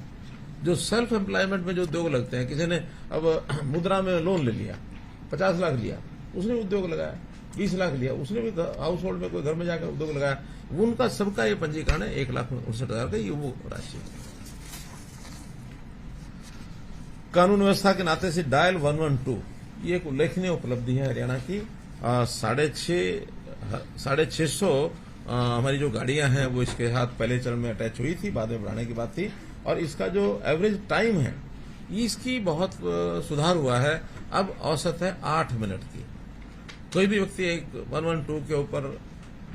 जो सेल्फ एम्प्लॉयमेंट में जो उद्योग लगते हैं, किसी ने अब मुद्रा में लोन ले लिया, 50 लाख लिया, उसने उद्योग लगाया, 20 लाख लिया, उसने भी हाउस होल्ड में कोई घर में जाकर उद्योग लगाया, उनका सबका ये पंजीकरण है 1,59,000 का, ये वो राशि। कानून व्यवस्था के नाते से डायल 112 ये एक उल्लेखनीय उपलब्धि है हरियाणा की। 650 हमारी जो गाड़ियां हैं वो इसके साथ पहले चरण में अटैच हुई थी, बाद में बढ़ाने की बात थी। और इसका जो एवरेज टाइम है इसकी बहुत सुधार हुआ है, अब औसत है 8 मिनट की। कोई भी व्यक्ति एक 112 के ऊपर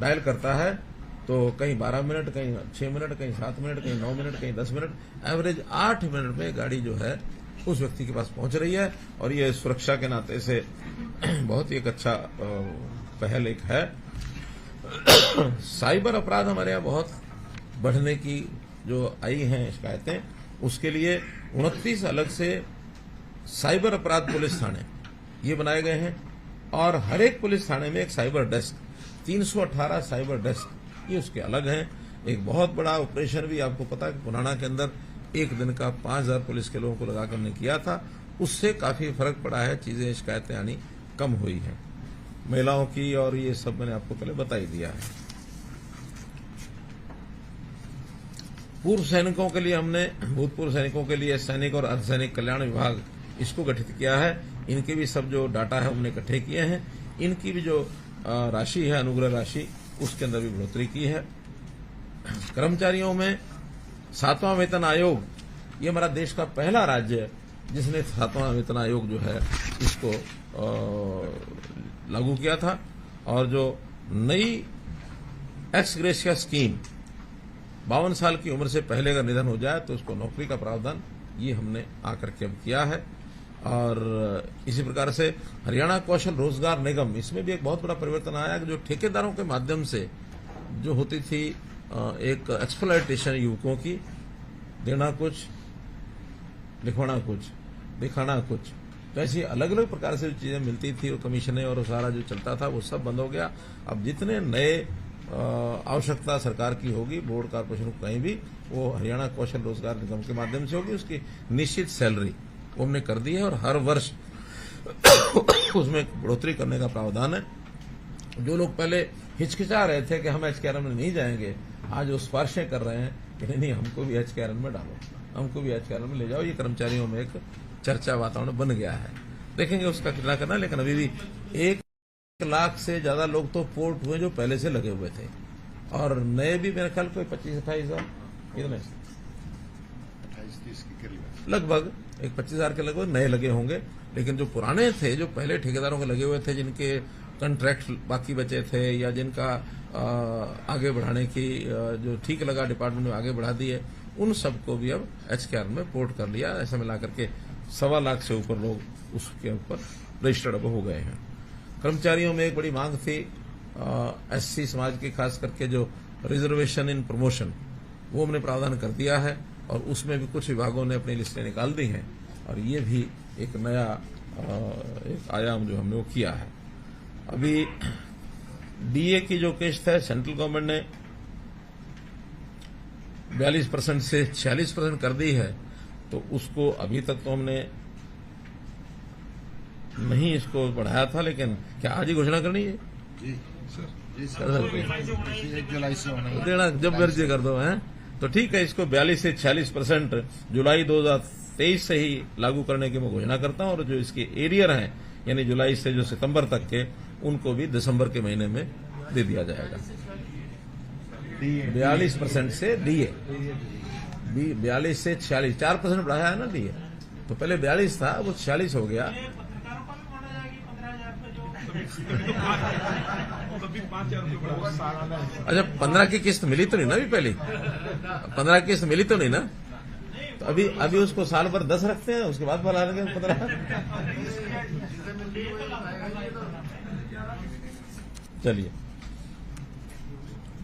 डायल करता है तो कहीं 12 मिनट, कहीं 6 मिनट, कहीं 7 मिनट, कहीं 9 मिनट, कहीं 10 मिनट, एवरेज 8 मिनट में गाड़ी जो है उस व्यक्ति के पास पहुंच रही है। और ये सुरक्षा के नाते से बहुत ही एक अच्छा पहल एक है। साइबर अपराध हमारे यहाँ बहुत बढ़ने की जो आई हैं शिकायतें, उसके लिए 29 अलग से साइबर अपराध पुलिस थाने ये बनाए गए हैं, और हर एक पुलिस थाने में एक साइबर डेस्क, 318 साइबर डेस्क ये उसके अलग हैं। एक बहुत बड़ा ऑपरेशन भी आपको पता है पुराना के अंदर एक दिन का 5,000 पुलिस के लोगों को लगाकर हमने किया था, उससे काफी फर्क पड़ा है, चीजें शिकायतें आनी कम हुई हैं महिलाओं की, और ये सब मैंने आपको पहले बता ही दिया है। पूर्व सैनिकों के लिए हमने, भूतपूर्व सैनिकों के लिए सैनिक और अर्धसैनिक कल्याण विभाग इसको गठित किया है। इनके भी सब जो डाटा है हमने इकट्ठे किए हैं। इनकी भी जो राशि है, अनुग्रह राशि, उसके अंदर भी बढ़ोतरी की है। कर्मचारियों में 7वां वेतन आयोग, ये हमारा देश का पहला राज्य है जिसने 7वां वेतन आयोग जो है इसको लागू किया था। और जो नई एक्स ग्रेशिया स्कीम, 52 साल की उम्र से पहले अगर निधन हो जाए तो उसको नौकरी का प्रावधान, ये हमने आकर के अब किया है। और इसी प्रकार से हरियाणा कौशल रोजगार निगम, इसमें भी एक बहुत बड़ा परिवर्तन आया कि जो ठेकेदारों के माध्यम से जो होती थी एक एक्सप्लॉयटेशन युवकों की, देना कुछ, लिखवाना कुछ, दिखाना कुछ, तो ऐसी अलग अलग प्रकार से जो चीजें मिलती थी, वो कमीशनें और सारा जो चलता था वो सब बंद हो गया। अब जितने नए आवश्यकता सरकार की होगी, बोर्ड कारपोरेशन को कहीं भी, वो हरियाणा कौशल रोजगार निगम के माध्यम से होगी। उसकी निश्चित सैलरी वो हमने कर दी है और हर वर्ष उसमें बढ़ोतरी करने का प्रावधान है। जो लोग पहले हिचकिचा रहे थे कि हम एचकेआरएम में नहीं जाएंगे, आज वो सिफारिशें कर रहे हैं कि नहीं, हमको भी एचकेआरएम में डालो, हमको भी एचकेआरएम में ले जाओ। ये कर्मचारियों में एक चर्चा वातावरण बन गया है। देखेंगे उसका कितना करना, लेकिन अभी भी 1 लाख से ज्यादा लोग तो पोर्ट हुए जो पहले से लगे हुए थे, और नए भी मेरे ख्याल कोई 25-28 हजार कितने 28-30 के करीब। लगभग एक 25,000 के लगभग नए लगे होंगे, लेकिन जो पुराने थे, जो पहले ठेकेदारों के लगे हुए थे, जिनके कॉन्ट्रैक्ट बाकी बचे थे या जिनका आगे बढ़ाने की जो ठीक लगा डिपार्टमेंट में आगे बढ़ा दिए, उन सबको भी अब HKR में पोर्ट कर लिया। ऐसा मिला करके 1.25 लाख से ऊपर लोग उसके ऊपर रजिस्टर्ड अब हो गए हैं। कर्मचारियों में एक बड़ी मांग थी SC समाज की, खास करके जो रिजर्वेशन इन प्रमोशन, वो हमने प्रावधान कर दिया है और उसमें भी कुछ विभागों ने अपनी लिस्टें निकाल दी हैं और ये भी एक नया एक आयाम जो हमने वो किया है। अभी DA की जो किस्त है, सेंट्रल गवर्नमेंट ने 42% से 46% कर दी है, तो उसको अभी तक तो हमने नहीं इसको बढ़ाया था, लेकिन क्या आज ही घोषणा करनी है? जी सर, जी कर सकते हैं। सर, 1 जुलाई से होना है। देना जब मर्जी कर दो, हैं तो ठीक है। इसको 42 से 46% जुलाई 2023 से ही लागू करने की मैं घोषणा करता हूं, और जो इसके एरियर हैं, यानी जुलाई से जो सितंबर तक के, उनको भी दिसंबर के महीने में दे दिया जाएगा। 42% से DA, 42 से 46, 4% बढ़ाया है ना DA, तो पहले 42 था, वो 46 हो गया। अच्छा, 15 की किस्त मिली तो नहीं ना अभी? पहले 15 की किस्त मिली तो नहीं ना? तो अभी उसको साल भर 10 रखते हैं, उसके बाद बढ़ा लेंगे 15। चलिए,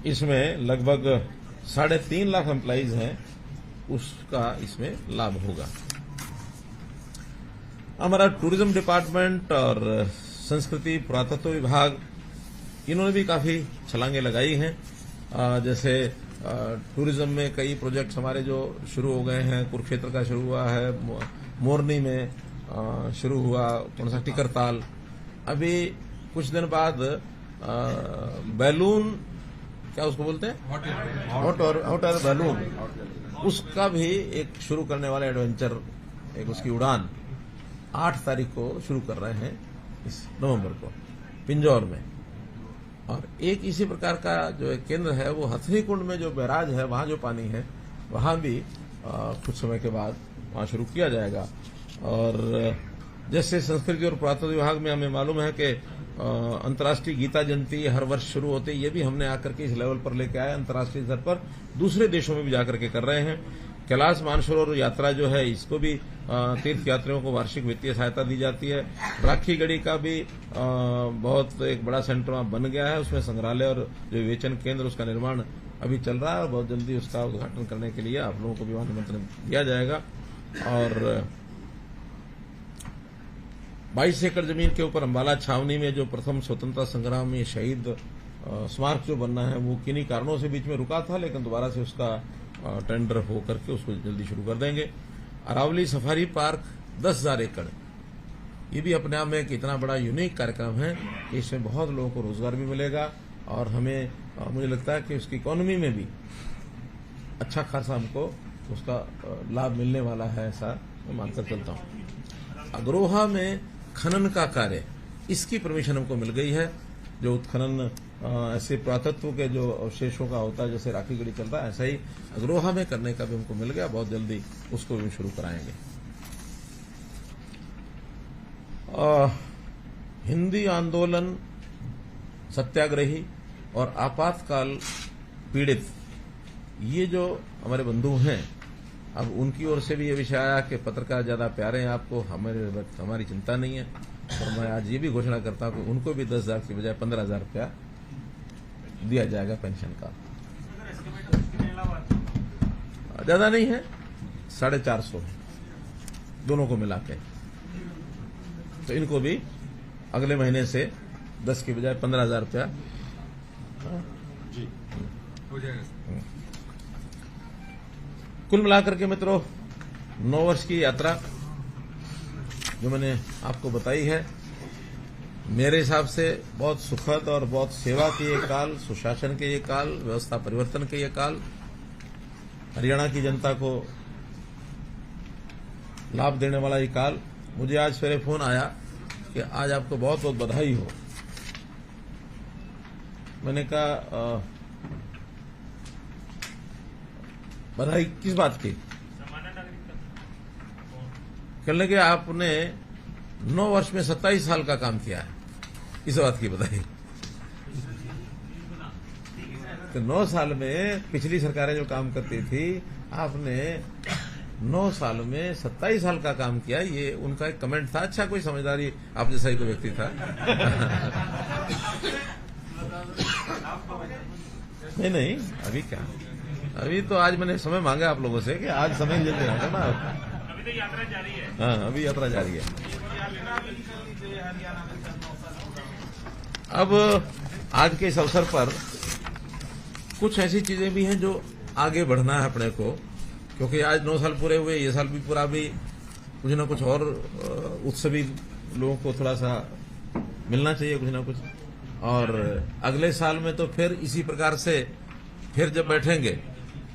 इसमें लगभग 3.5 लाख एम्प्लॉइज हैं, उसका इसमें लाभ होगा। हमारा टूरिज्म डिपार्टमेंट और संस्कृति पुरातत्व विभाग, इन्होंने भी काफी छलांगे लगाई हैं। जैसे टूरिज्म में कई प्रोजेक्ट्स हमारे जो शुरू हो गए हैं। कुरुक्षेत्र का शुरू हुआ है, मोरनी में शुरू हुआ, कौन सा टिकरताल। अभी कुछ दिन बाद बैलून, क्या उसको बोलते हैं, हॉट एयर बैलून, उसका भी एक शुरू करने वाले एडवेंचर, एक उसकी उड़ान 8 तारीख को शुरू कर रहे हैं इस नवंबर को पिंजौर में। और एक इसी प्रकार का जो एक केंद्र है, वो हथनी कुंड में जो बैराज है, वहां जो पानी है, वहां भी कुछ समय के बाद वहां शुरू किया जाएगा। और जैसे संस्कृति और पुरातत्व विभाग में हमें मालूम है कि अंतर्राष्ट्रीय गीता जयंती हर वर्ष शुरू होती है, ये भी हमने आकर के इस लेवल पर लेके आए, अंतर्राष्ट्रीय स्तर पर दूसरे देशों में भी जाकर के कर रहे हैं। कैलाश मानसरोवर यात्रा जो है, इसको भी तीर्थ यात्रियों को वार्षिक वित्तीय सहायता दी जाती है। राखी गढ़ी का भी बहुत एक बड़ा सेंटर वहां बन गया है, उसमें संग्रहालय और जो विवेचन केंद्र, उसका निर्माण अभी चल रहा है और बहुत जल्दी उसका उद्घाटन करने के लिए आप लोगों को भी वहां निमंत्रण दिया जाएगा। और 22 एकड़ जमीन के ऊपर अम्बाला छावनी में जो प्रथम स्वतंत्रता संग्राम में शहीद स्मारक जो बनना है, वो किन्हीं कारणों से बीच में रुका था, लेकिन दोबारा से उसका टेंडर हो करके उसको जल्दी शुरू कर देंगे। अरावली सफारी पार्क 10,000 एकड़, ये भी अपने आप में एक इतना बड़ा यूनिक कार्यक्रम है कि इसमें बहुत लोगों को रोजगार भी मिलेगा और हमें मुझे लगता है कि उसकी इकोनॉमी में भी अच्छा खासा हमको उसका लाभ मिलने वाला है, ऐसा मैं मानकर चलता हूं। अग्रोहा में खनन का कार्य, इसकी परमिशन हमको मिल गई है। जो उत्खनन ऐसे पुरातत्व के जो अवशेषों का होता है, जैसे राखी गढ़ी चल रहा है, ऐसा ही अग्रोहा में करने का भी हमको मिल गया। बहुत जल्दी उसको भी शुरू कराएंगे। हिंदी आंदोलन, सत्याग्रही और आपातकाल पीड़ित, ये जो हमारे बंधु हैं, अब उनकी ओर से भी ये विषय आया कि पत्रकार ज्यादा प्यारे हैं आपको, हमारी चिंता नहीं है। और मैं आज ये भी घोषणा करता हूं कि उनको भी 10,000 की बजाय 15,000 रुपया दिया जाएगा पेंशन का। ज्यादा नहीं है, 450 है दोनों को मिला के। तो इनको भी अगले महीने से 10 की बजाय 15,000 रुपया जी हो जाएगा। कुल मिलाकर के मित्रों, 9 वर्ष की यात्रा जो मैंने आपको बताई है, मेरे हिसाब से बहुत सुखद और बहुत सेवा के ये काल, सुशासन के ये काल, व्यवस्था परिवर्तन के ये काल, हरियाणा की जनता को लाभ देने वाला ये काल। मुझे आज सवेरे फोन आया कि आज आपको बहुत बहुत बधाई हो। मैंने कहा बधाई किस बात की? कहने के आपने 9 वर्ष में 27 साल का काम किया है, इस बात की बधाई। तो 9 साल में पिछली सरकारें जो काम करती थी, आपने 9 साल में 27 साल का काम किया, ये उनका एक कमेंट था। अच्छा, कोई समझदारी आप जैसा ही कोई व्यक्ति था। नहीं, अभी क्या, अभी तो आज मैंने समय मांगा आप लोगों से कि आज समय जल्दी रखा ना। अभी तो यात्रा जारी है। हाँ, अभी यात्रा जारी है। अब आज के इस अवसर पर कुछ ऐसी चीजें भी हैं जो आगे बढ़ना है अपने को, क्योंकि आज 9 साल पूरे हुए, ये साल भी पूरा, भी कुछ ना कुछ और उत्सवी लोगों को थोड़ा सा मिलना चाहिए, कुछ ना कुछ। और अगले साल में तो फिर इसी प्रकार से फिर जब बैठेंगे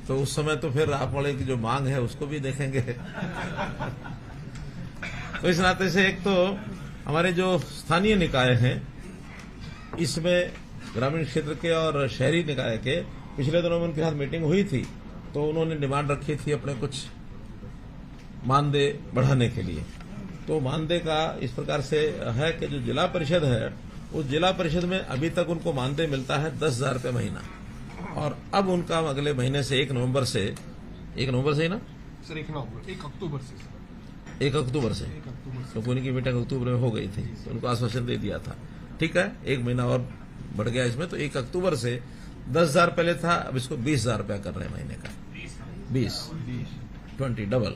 तो उस समय तो फिर आप वाले की जो मांग है उसको भी देखेंगे। तो इस नाते से एक तो हमारे जो स्थानीय निकाय हैं, इसमें ग्रामीण क्षेत्र के और शहरी निकाय के पिछले दिनों में उनके साथ मीटिंग हुई थी, तो उन्होंने डिमांड रखी थी अपने कुछ मानदेय बढ़ाने के लिए। तो मानदेय का इस प्रकार से है कि जो जिला परिषद है, उस जिला परिषद में अभी तक उनको मानदेय मिलता है 10,000 रुपये महीना, और अब उनका अगले महीने से 1 नवंबर से ही ना सर, 1 अक्टूबर से। 1 अक्टूबर से, क्योंकि उनकी मीटिंग अक्टूबर में हो गई थी, तो उनको आश्वासन दे दिया था। ठीक है, 1 महीना और बढ़ गया इसमें, तो 1 अक्टूबर से 10,000 पहले था, अब इसको 20,000 रुपया कर रहे हैं महीने का। 20 डबल।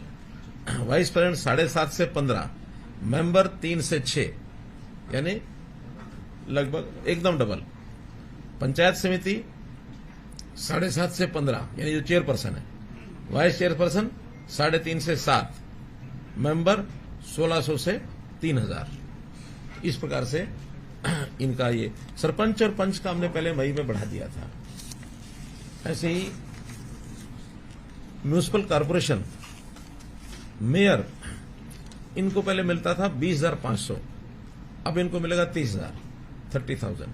वाइस प्रेसिडेंट 7.5 से 15, मेंबर 3 से 6, यानी लगभग एकदम डबल। पंचायत समिति 7.5 से 15, यानी जो चेयरपर्सन है, वाइस चेयरपर्सन 3.5 से 7, मेंबर 1,600 से 3,000। इस प्रकार से इनका ये सरपंच और पंच का हमने पहले मई में बढ़ा दिया था। ऐसे ही म्यूनिसिपल कॉर्पोरेशन, मेयर, इनको पहले मिलता था 20,500, अब इनको मिलेगा 30,000।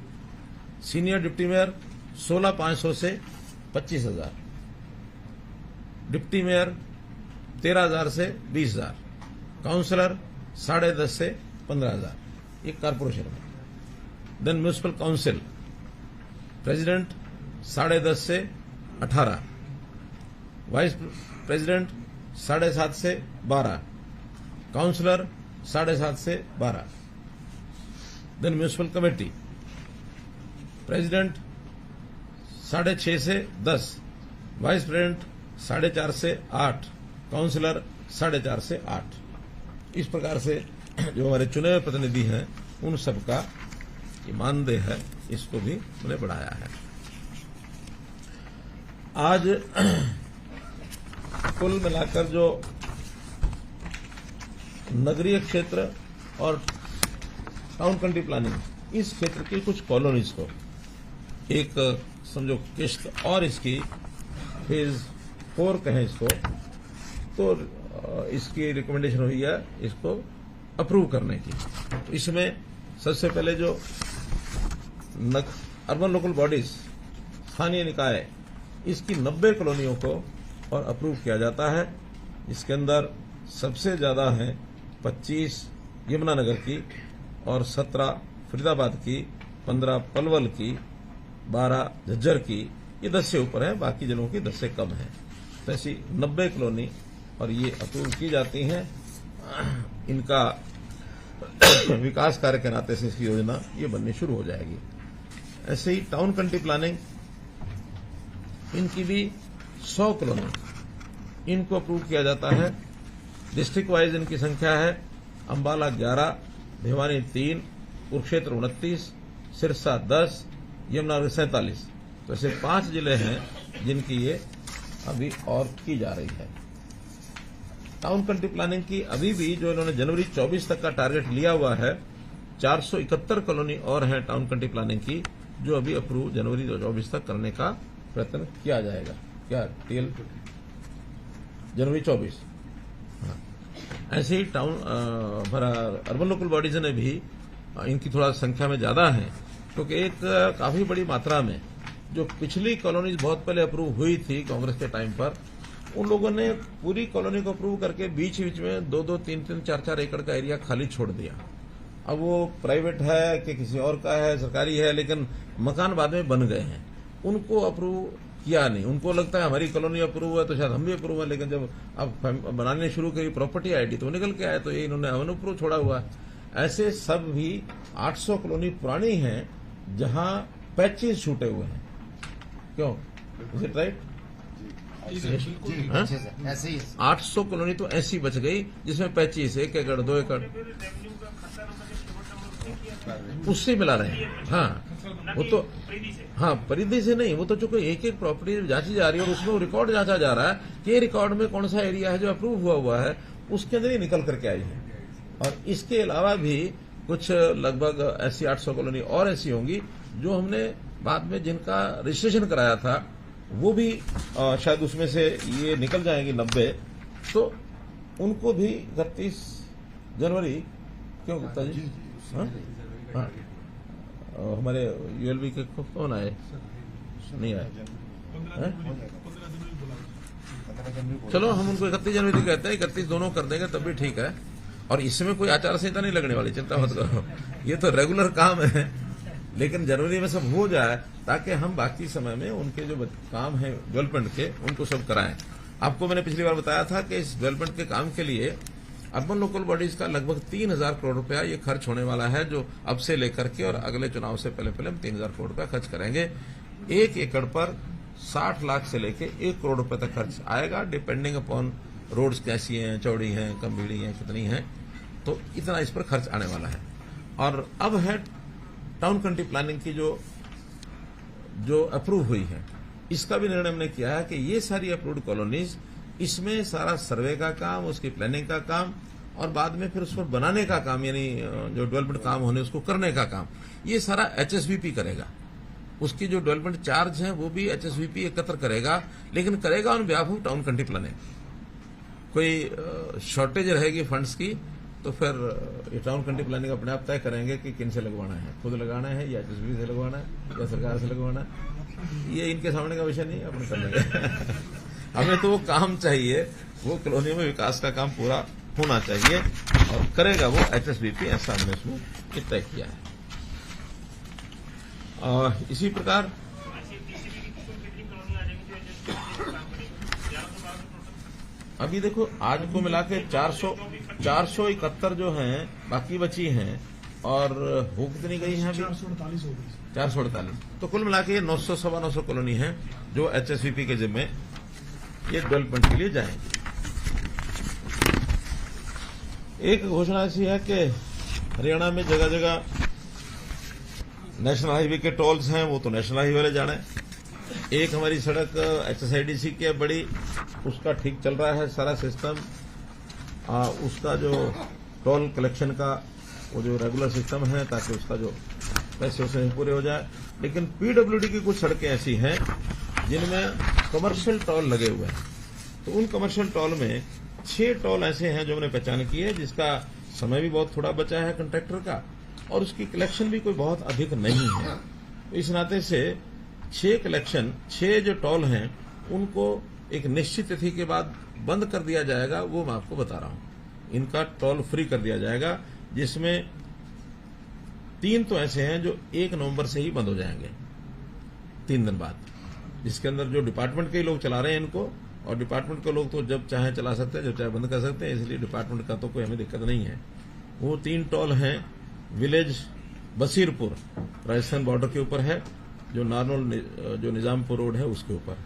सीनियर डिप्टी मेयर 16,500 से 25,000, डिप्टी मेयर 13,000 से 20,000, काउंसलर 10.5 से 15,000, ये कॉर्पोरेशन में। देन म्यूनिसिपल काउंसिल, प्रेसिडेंट 10.5 से 18, वाइस प्रेसिडेंट 7.5 से 12, काउंसलर 7.5 से 12। देन म्यूनिसिपल कमेटी, प्रेसिडेंट 6.5 से 10, वाइस प्रेसिडेंट 4.5 से 8, काउंसलर 4.5 से 8। इस प्रकार से जो हमारे चुने हुए प्रतिनिधि हैं, उन सबका ये मानदेय है, इसको भी उन्हें बढ़ाया है। आज कुल मिलाकर जो नगरीय क्षेत्र और टाउन कंट्री प्लानिंग, इस क्षेत्र की कुछ कॉलोनीज को एक समझो किस्त और इसकी फेज 4 कहें इसको, तो इसकी रिकमेंडेशन हुई है इसको अप्रूव करने की। तो इसमें सबसे पहले जो अर्बन लोकल बॉडीज, स्थानीय निकाय, इसकी 90 कॉलोनियों को और अप्रूव किया जाता है। इसके अंदर सबसे ज्यादा है 25 यमुनानगर की और 17 फरीदाबाद की, 15 पलवल की, 12 झज्जर की, ये 10 से ऊपर है, बाकी जिलों की 10 से कम है। तो ऐसी 90 कॉलोनी और ये अप्रूव की जाती हैं। इनका विकास कार्य के नाते से इसकी योजना ये बननी शुरू हो जाएगी। ऐसे ही टाउन कंट्री प्लानिंग, इनकी भी 100 कॉलोनी, इनको अप्रूव किया जाता है। डिस्ट्रिक्ट वाइज इनकी संख्या है अंबाला 11, भिवानी 3, कुरुक्षेत्र 29, सिरसा 10, यमुनानगर 47। तो ऐसे 5 जिले हैं जिनकी ये अभी और की जा रही है। टाउन कंट्री प्लानिंग की अभी भी जो इन्होंने जनवरी 24 तक का टारगेट लिया हुआ है, 471 कॉलोनी और है टाउन कंट्री प्लानिंग की, जो अभी अप्रूव जनवरी 24 तक करने का प्रयत्न किया जाएगा। क्या टीएल जनवरी 24। हाँ, ऐसे ही टाउन अर्बन लोकल बॉडीज ने भी, इनकी थोड़ा संख्या में ज्यादा है, क्योंकि एक काफी बड़ी मात्रा में जो पिछली कॉलोनीज बहुत पहले अप्रूव हुई थी कांग्रेस के टाइम पर, उन लोगों ने पूरी कॉलोनी को अप्रूव करके बीच बीच में 2-2, 3-3, 4-4 एकड़ का एरिया खाली छोड़ दिया। अब वो प्राइवेट है कि किसी और का है, सरकारी है, लेकिन मकान बाद में बन गए हैं, उनको अप्रूव किया नहीं। उनको लगता है हमारी कॉलोनी अप्रूव है तो शायद हम भी अप्रूव है, लेकिन जब अब बनाने शुरू करी प्रॉपर्टी आईडी तो निकल के आए तो ये इन्होंने अनअप्रूव छोड़ा हुआ है। ऐसे सब भी 800 कॉलोनी पुरानी हैं जहां पैचेज छूटे हुए हैं। क्यों? Is it right? ऐसे ही 800 कॉलोनी तो ऐसी बच गई जिसमें पैचेज 1 एकड़ 2 एकड़ उससे मिला रहे हैं। हाँ वो तो हाँ परिधि से नहीं, वो तो चूंकि एक एक प्रॉपर्टी जांची जा रही है और उसमें रिकॉर्ड जांचा जा रहा है कि ये रिकॉर्ड में कौन सा एरिया है जो अप्रूव हुआ है, उसके अंदर ही निकल करके आई है। और इसके अलावा भी कुछ लगभग ऐसी 800 कॉलोनी और ऐसी होंगी जो हमने बाद में जिनका रजिस्ट्रेशन कराया था वो भी शायद उसमें से ये निकल जाएंगी 90, तो उनको भी 31 जनवरी क्यों गुप्ता जी? हाँ? हाँ। हमारे यूएलबी के कौन आए? नहीं आए। चलो हम उनको 31 जनवरी कहते हैं, 31 दोनों कर देंगे तब भी ठीक है। और इसमें कोई आचार संहिता नहीं लगने वाली, चिंता मत करो, ये तो रेगुलर काम है। लेकिन जनवरी में सब हो जाए ताकि हम बाकी समय में उनके जो काम है डेवलपमेंट के उनको सब कराएं। आपको मैंने पिछली बार बताया था कि इस डेवलपमेंट के काम के लिए अर्बन लोकल बॉडीज का लगभग 3,000 करोड़ रुपया ये खर्च होने वाला है, जो अब से लेकर के और अगले चुनाव से पहले हम 3,000 करोड़ रुपया खर्च करेंगे। 1 एकड़ पर 60 लाख से लेके 1 करोड़ रुपए तक खर्च आएगा, डिपेंडिंग अपॉन रोड्स कैसी हैं, चौड़ी हैं, कम भीड़ी हैं, कितनी हैं, तो इतना इस पर खर्च आने वाला है। और अब है टाउन कंट्री प्लानिंग की जो अप्रूव हुई है, इसका भी निर्णय हमने किया है कि ये सारी अप्रूव्ड कॉलोनीज, इसमें सारा सर्वे का काम, उसकी प्लानिंग का काम और बाद में फिर उस पर बनाने का काम, यानी जो डेवलपमेंट काम होने उसको करने का काम, ये सारा एचएसवीपी करेगा। उसकी जो डेवलपमेंट चार्ज है वो भी एचएसवीपी एकत्र करेगा, लेकिन करेगा on behalf of town country planning. कोई शॉर्टेज रहेगी फंड्स की तो फिर ये टाउन कंट्री प्लानिंग अपने आप तय करेंगे कि किन से लगवाना है, खुद लगाना है या एचएसवीपी से लगवाना है या सरकार से लगवाना है। ये इनके सामने का विषय नहीं है, अपन कर लेंगे। हमें तो वो काम चाहिए, वो कॉलोनी में विकास का काम पूरा होना चाहिए और करेगा वो एचएसवीपी, ऐसा हमने उसमें तय किया है। और इसी प्रकार अभी देखो आज को मिला के 471 जो हैं बाकी बची हैं, और हो कितनी गई हैं अभी? 448 हो गई। 448। तो कुल मिला के 900 सवा 900 कॉलोनी है जो एचएसवीपी के जिम्मे ये डेवलपमेंट के लिए जाएंगे। एक घोषणा ऐसी है कि हरियाणा में जगह जगह नेशनल हाईवे के टोल्स हैं, वो तो नेशनल हाईवे वाले जाने। एक हमारी सड़क एचएसआईडीसी की है बड़ी, उसका ठीक चल रहा है सारा सिस्टम। उसका जो टोल कलेक्शन का वो जो रेगुलर सिस्टम है, ताकि उसका जो पैसे उसे पूरे हो जाए। लेकिन पीडब्ल्यूडी की कुछ सड़कें ऐसी हैं जिनमें कमर्शियल टोल लगे हुए हैं, तो उन कमर्शियल टोल में 6 टोल ऐसे हैं जो हमने पहचान की है, जिसका समय भी बहुत थोड़ा बचा है कंट्रैक्टर का, और उसकी कलेक्शन भी कोई बहुत अधिक नहीं है। तो इस नाते से 6 जो टोल हैं उनको एक निश्चित तिथि के बाद बंद कर दिया जाएगा, वो मैं आपको बता रहा हूं। इनका टोल फ्री कर दिया जाएगा, जिसमें 3 तो ऐसे हैं जो 1 नवंबर से ही बंद हो जाएंगे, 3 दिन बाद, जिसके अंदर जो डिपार्टमेंट के लोग चला रहे हैं इनको, और डिपार्टमेंट के लोग तो जब चाहे चला सकते हैं, जब चाहे बंद कर सकते हैं, इसलिए डिपार्टमेंट का तो कोई हमें दिक्कत नहीं है। वो 3 टोल हैं। विलेज बसीरपुर राजस्थान बॉर्डर के ऊपर है, जो नारनौल जो निजामपुर रोड है उसके ऊपर।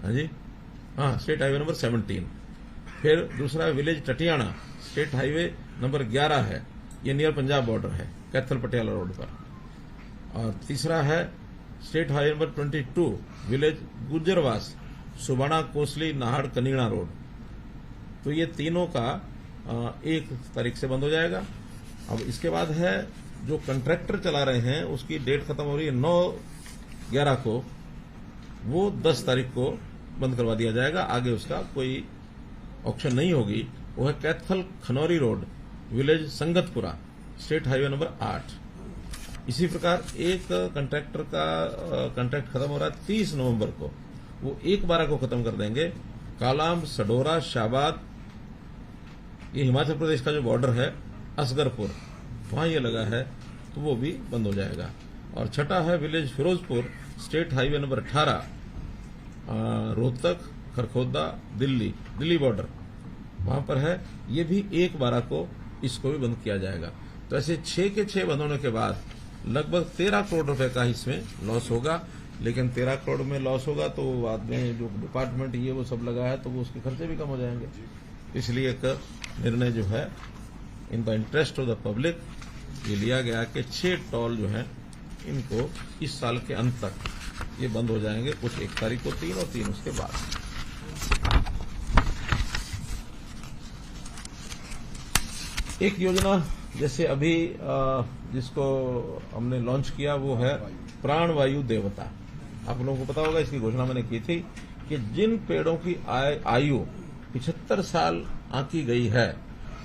हाँ जी, हाँ, स्टेट हाईवे नंबर 17। फिर दूसरा village Tatiyana, state highway number 11 है, ये नियर पंजाब बॉर्डर है, कैथल पटियाला रोड पर। और तीसरा है state highway number 22, village Gujarwas, Subana Kosli Nahar Kanina road. तो ये तीनों का 1 तारीख से बंद हो जाएगा। अब इसके बाद है जो कंट्रैक्टर चला रहे हैं, उसकी डेट खत्म हो रही है 9/11 को, वो 10 तारीख को बंद करवा दिया जाएगा। आगे उसका कोई ऑप्शन नहीं होगी। वो है Kaithal Khanauri road, village Sangatpura, state highway number 8। इसी प्रकार एक कंट्रैक्टर का कंट्रैक्ट खत्म हो रहा है 30 नवंबर को, वो 1/12 को खत्म कर देंगे। कालाम, सडोरा, शाबाद, ये हिमाचल प्रदेश का जो बॉर्डर है, असगरपुर, वहां ये लगा है, तो वो भी बंद हो जाएगा। और छठा है village Firozpur, state highway number 18, Rohtak, Kharkhoda, Delhi border, वहां पर है। ये भी 1/12 को इसको भी बंद किया जाएगा। तो ऐसे 6 के 6 बंद होने के बाद लगभग 13 करोड़ रुपए का इसमें लॉस होगा। लेकिन 13 करोड़ में लॉस होगा तो बाद में जो डिपार्टमेंट ये वो सब लगा है तो वो उसके खर्चे भी कम हो जाएंगे। इसलिए एक निर्णय जो है in the interest of the public ये लिया गया कि 6 टोल जो है इनको इस साल के अंत तक ये बंद हो जाएंगे, कुछ 1 तारीख को 3 और 3 उसके बाद। एक योजना जैसे अभी जिसको हमने लॉन्च किया वो है प्राणवायु देवता। आप लोगों को पता होगा, इसकी घोषणा मैंने की थी कि जिन पेड़ों की आयु 75 साल आंकी गई है,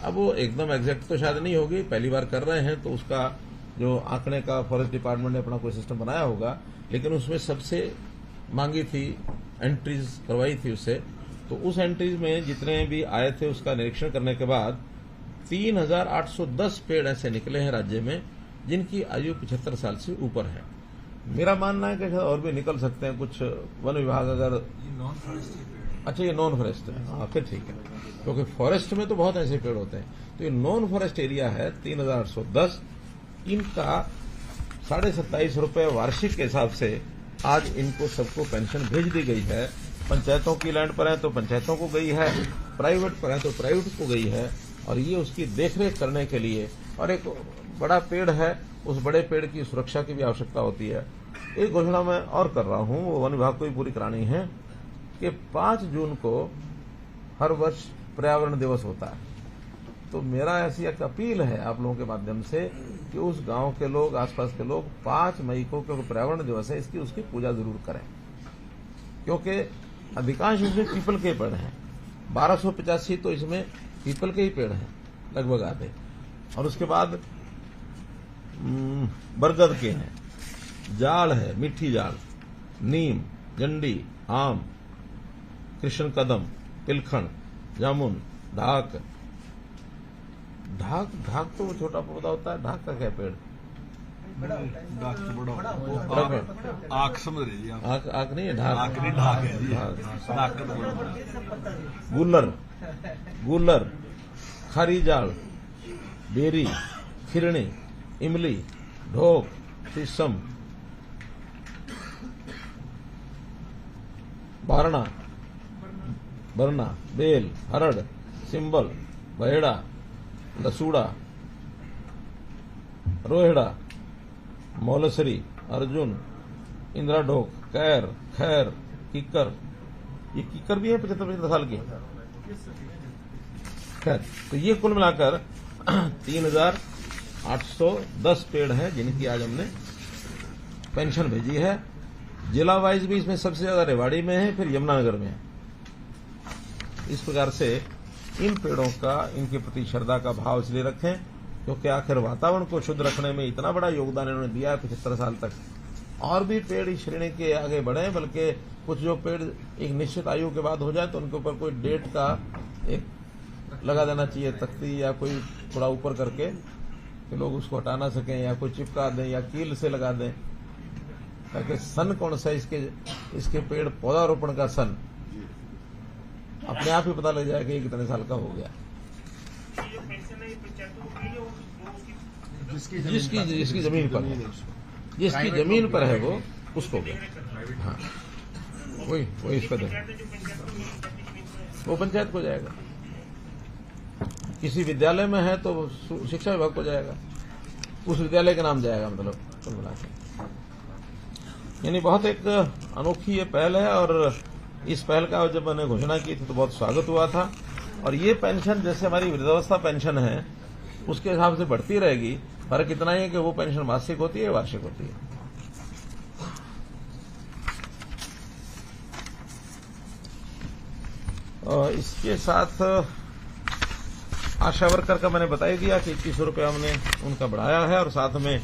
अब वो एकदम एग्जैक्ट तो शायद नहीं होगी, पहली बार कर रहे हैं तो उसका जो आंकड़े का फॉरेस्ट डिपार्टमेंट ने अपना कोई सिस्टम बनाया होगा, लेकिन उसमें सबसे मांगी थी, एंट्रीज करवाई थी उससे। तो उस एंट्रीज में जितने भी आए थे उसका निरीक्षण करने के बाद 3810 पेड़ ऐसे निकले हैं राज्य में जिनकी आयु 75 साल से ऊपर है। मेरा मानना है कि शायद और भी निकल सकते हैं, कुछ वन विभाग अगर अच्छा ये नॉन फॉरेस्ट है, हाँ फिर ठीक है, क्योंकि फॉरेस्ट में तो बहुत ऐसे पेड़ होते हैं। तो ये नॉन फॉरेस्ट एरिया है 3810, इनका 27.5 रुपए वार्षिक के हिसाब से आज इनको सबको पेंशन भेज दी गई है। पंचायतों की लैंड पर है तो पंचायतों को गई है, प्राइवेट पर है तो प्राइवेट को गई है, और ये उसकी देखरेख करने के लिए। और एक बड़ा पेड़ है, उस बड़े पेड़ की सुरक्षा की भी आवश्यकता होती है। एक घोषणा मैं और कर रहा हूं, वो वन विभाग को भी पूरी करानी है कि 5 जून को हर वर्ष पर्यावरण दिवस होता है। तो मेरा ऐसी एक अपील है आप लोगों के माध्यम से कि उस गांव के लोग, आसपास के लोग 5 मई को, क्योंकि पर्यावरण दिवस है, इसकी उसकी पूजा जरूर करें, क्योंकि अधिकांश इसमें पीपल के पेड़ हैं। 1285 तो इसमें पीपल के ही पेड़ हैं लगभग आधे, और उसके बाद बरगद के हैं, जाड़ है, मीठी जाड़, नीम, जंडी, आम, कृष्ण कदम, पिलखण, जामुन, ढाक तो वो छोटा पौधा होता है। ढाक का क्या पेड़? डाक तो बड़ा बड़ा पेड़। आख समझ रही है आप? आक नहीं है, ढाक। आख नहीं, ढाक है जी। ढाक। डाक तो बड़ा। गुल्लर, खारी जाड़, बेरी, खिरणी, इमली, ढोक, शीशम, बरना, बेल, हरड़, सिंबल, बहेड़ा, लसूड़ा, रोहेड़ा, मौलसरी, अर्जुन, इंदिरा ढोक, कैर, खैर, कीकर। ये कीकर भी है 75 साल की। खैर, तो ये कुल मिलाकर 3810 पेड़ हैं जिनकी आज हमने पेंशन भेजी है। जिला वाइज भी इसमें सबसे ज्यादा रेवाड़ी में है, फिर यमुनानगर में है। इस प्रकार से इन पेड़ों का, इनके प्रति श्रद्धा का भाव इसलिए रखें क्योंकि आखिर वातावरण को शुद्ध रखने में इतना बड़ा योगदान इन्होंने दिया है 75 साल तक। और भी पेड़ इस श्रेणी के आगे बढ़े, बल्कि कुछ जो पेड़ एक निश्चित आयु के बाद हो जाए तो उनके ऊपर कोई डेट का एक लगा देना चाहिए, तख्ती या कोई थोड़ा ऊपर करके कि लोग उसको हटा ना सकें, या कोई चिपका दें या कील से लगा दें, ताकि सन कौन सा इसके पेड़ पौधारोपण का सन अपने आप ही पता लग जाए कि ये कितने साल का हो गया। जिसकी जमीन पर है, जिसकी जमीन पर है वो उसको गया। हाँ, वही इसका दे, वो पंचायत को जाएगा। किसी विद्यालय में है तो शिक्षा विभाग को जाएगा, उस विद्यालय का नाम जाएगा, मतलब कुल मिला के। यानी बहुत एक अनोखी ये पहल है, और इस पहल का जब मैंने घोषणा की थी तो बहुत स्वागत हुआ था। और ये पेंशन जैसे हमारी वृद्धावस्था पेंशन है उसके हिसाब से बढ़ती रहेगी। फर्क इतना ही है कि वो पेंशन मासिक होती है, वार्षिक होती है। और इसके साथ आशा वर्कर का मैंने बता ही दिया कि 2100 रुपया हमने उनका बढ़ाया है, और साथ में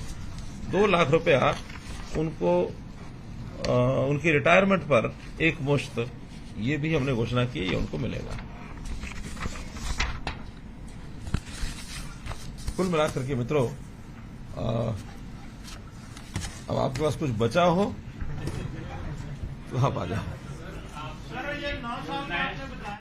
2 लाख रुपया उनको उनकी रिटायरमेंट पर एक मुश्त ये भी हमने घोषणा की, ये उनको मिलेगा। कुल मिलाकर के मित्रों, अब आपके पास कुछ बचा हो तो आप आ जाओ।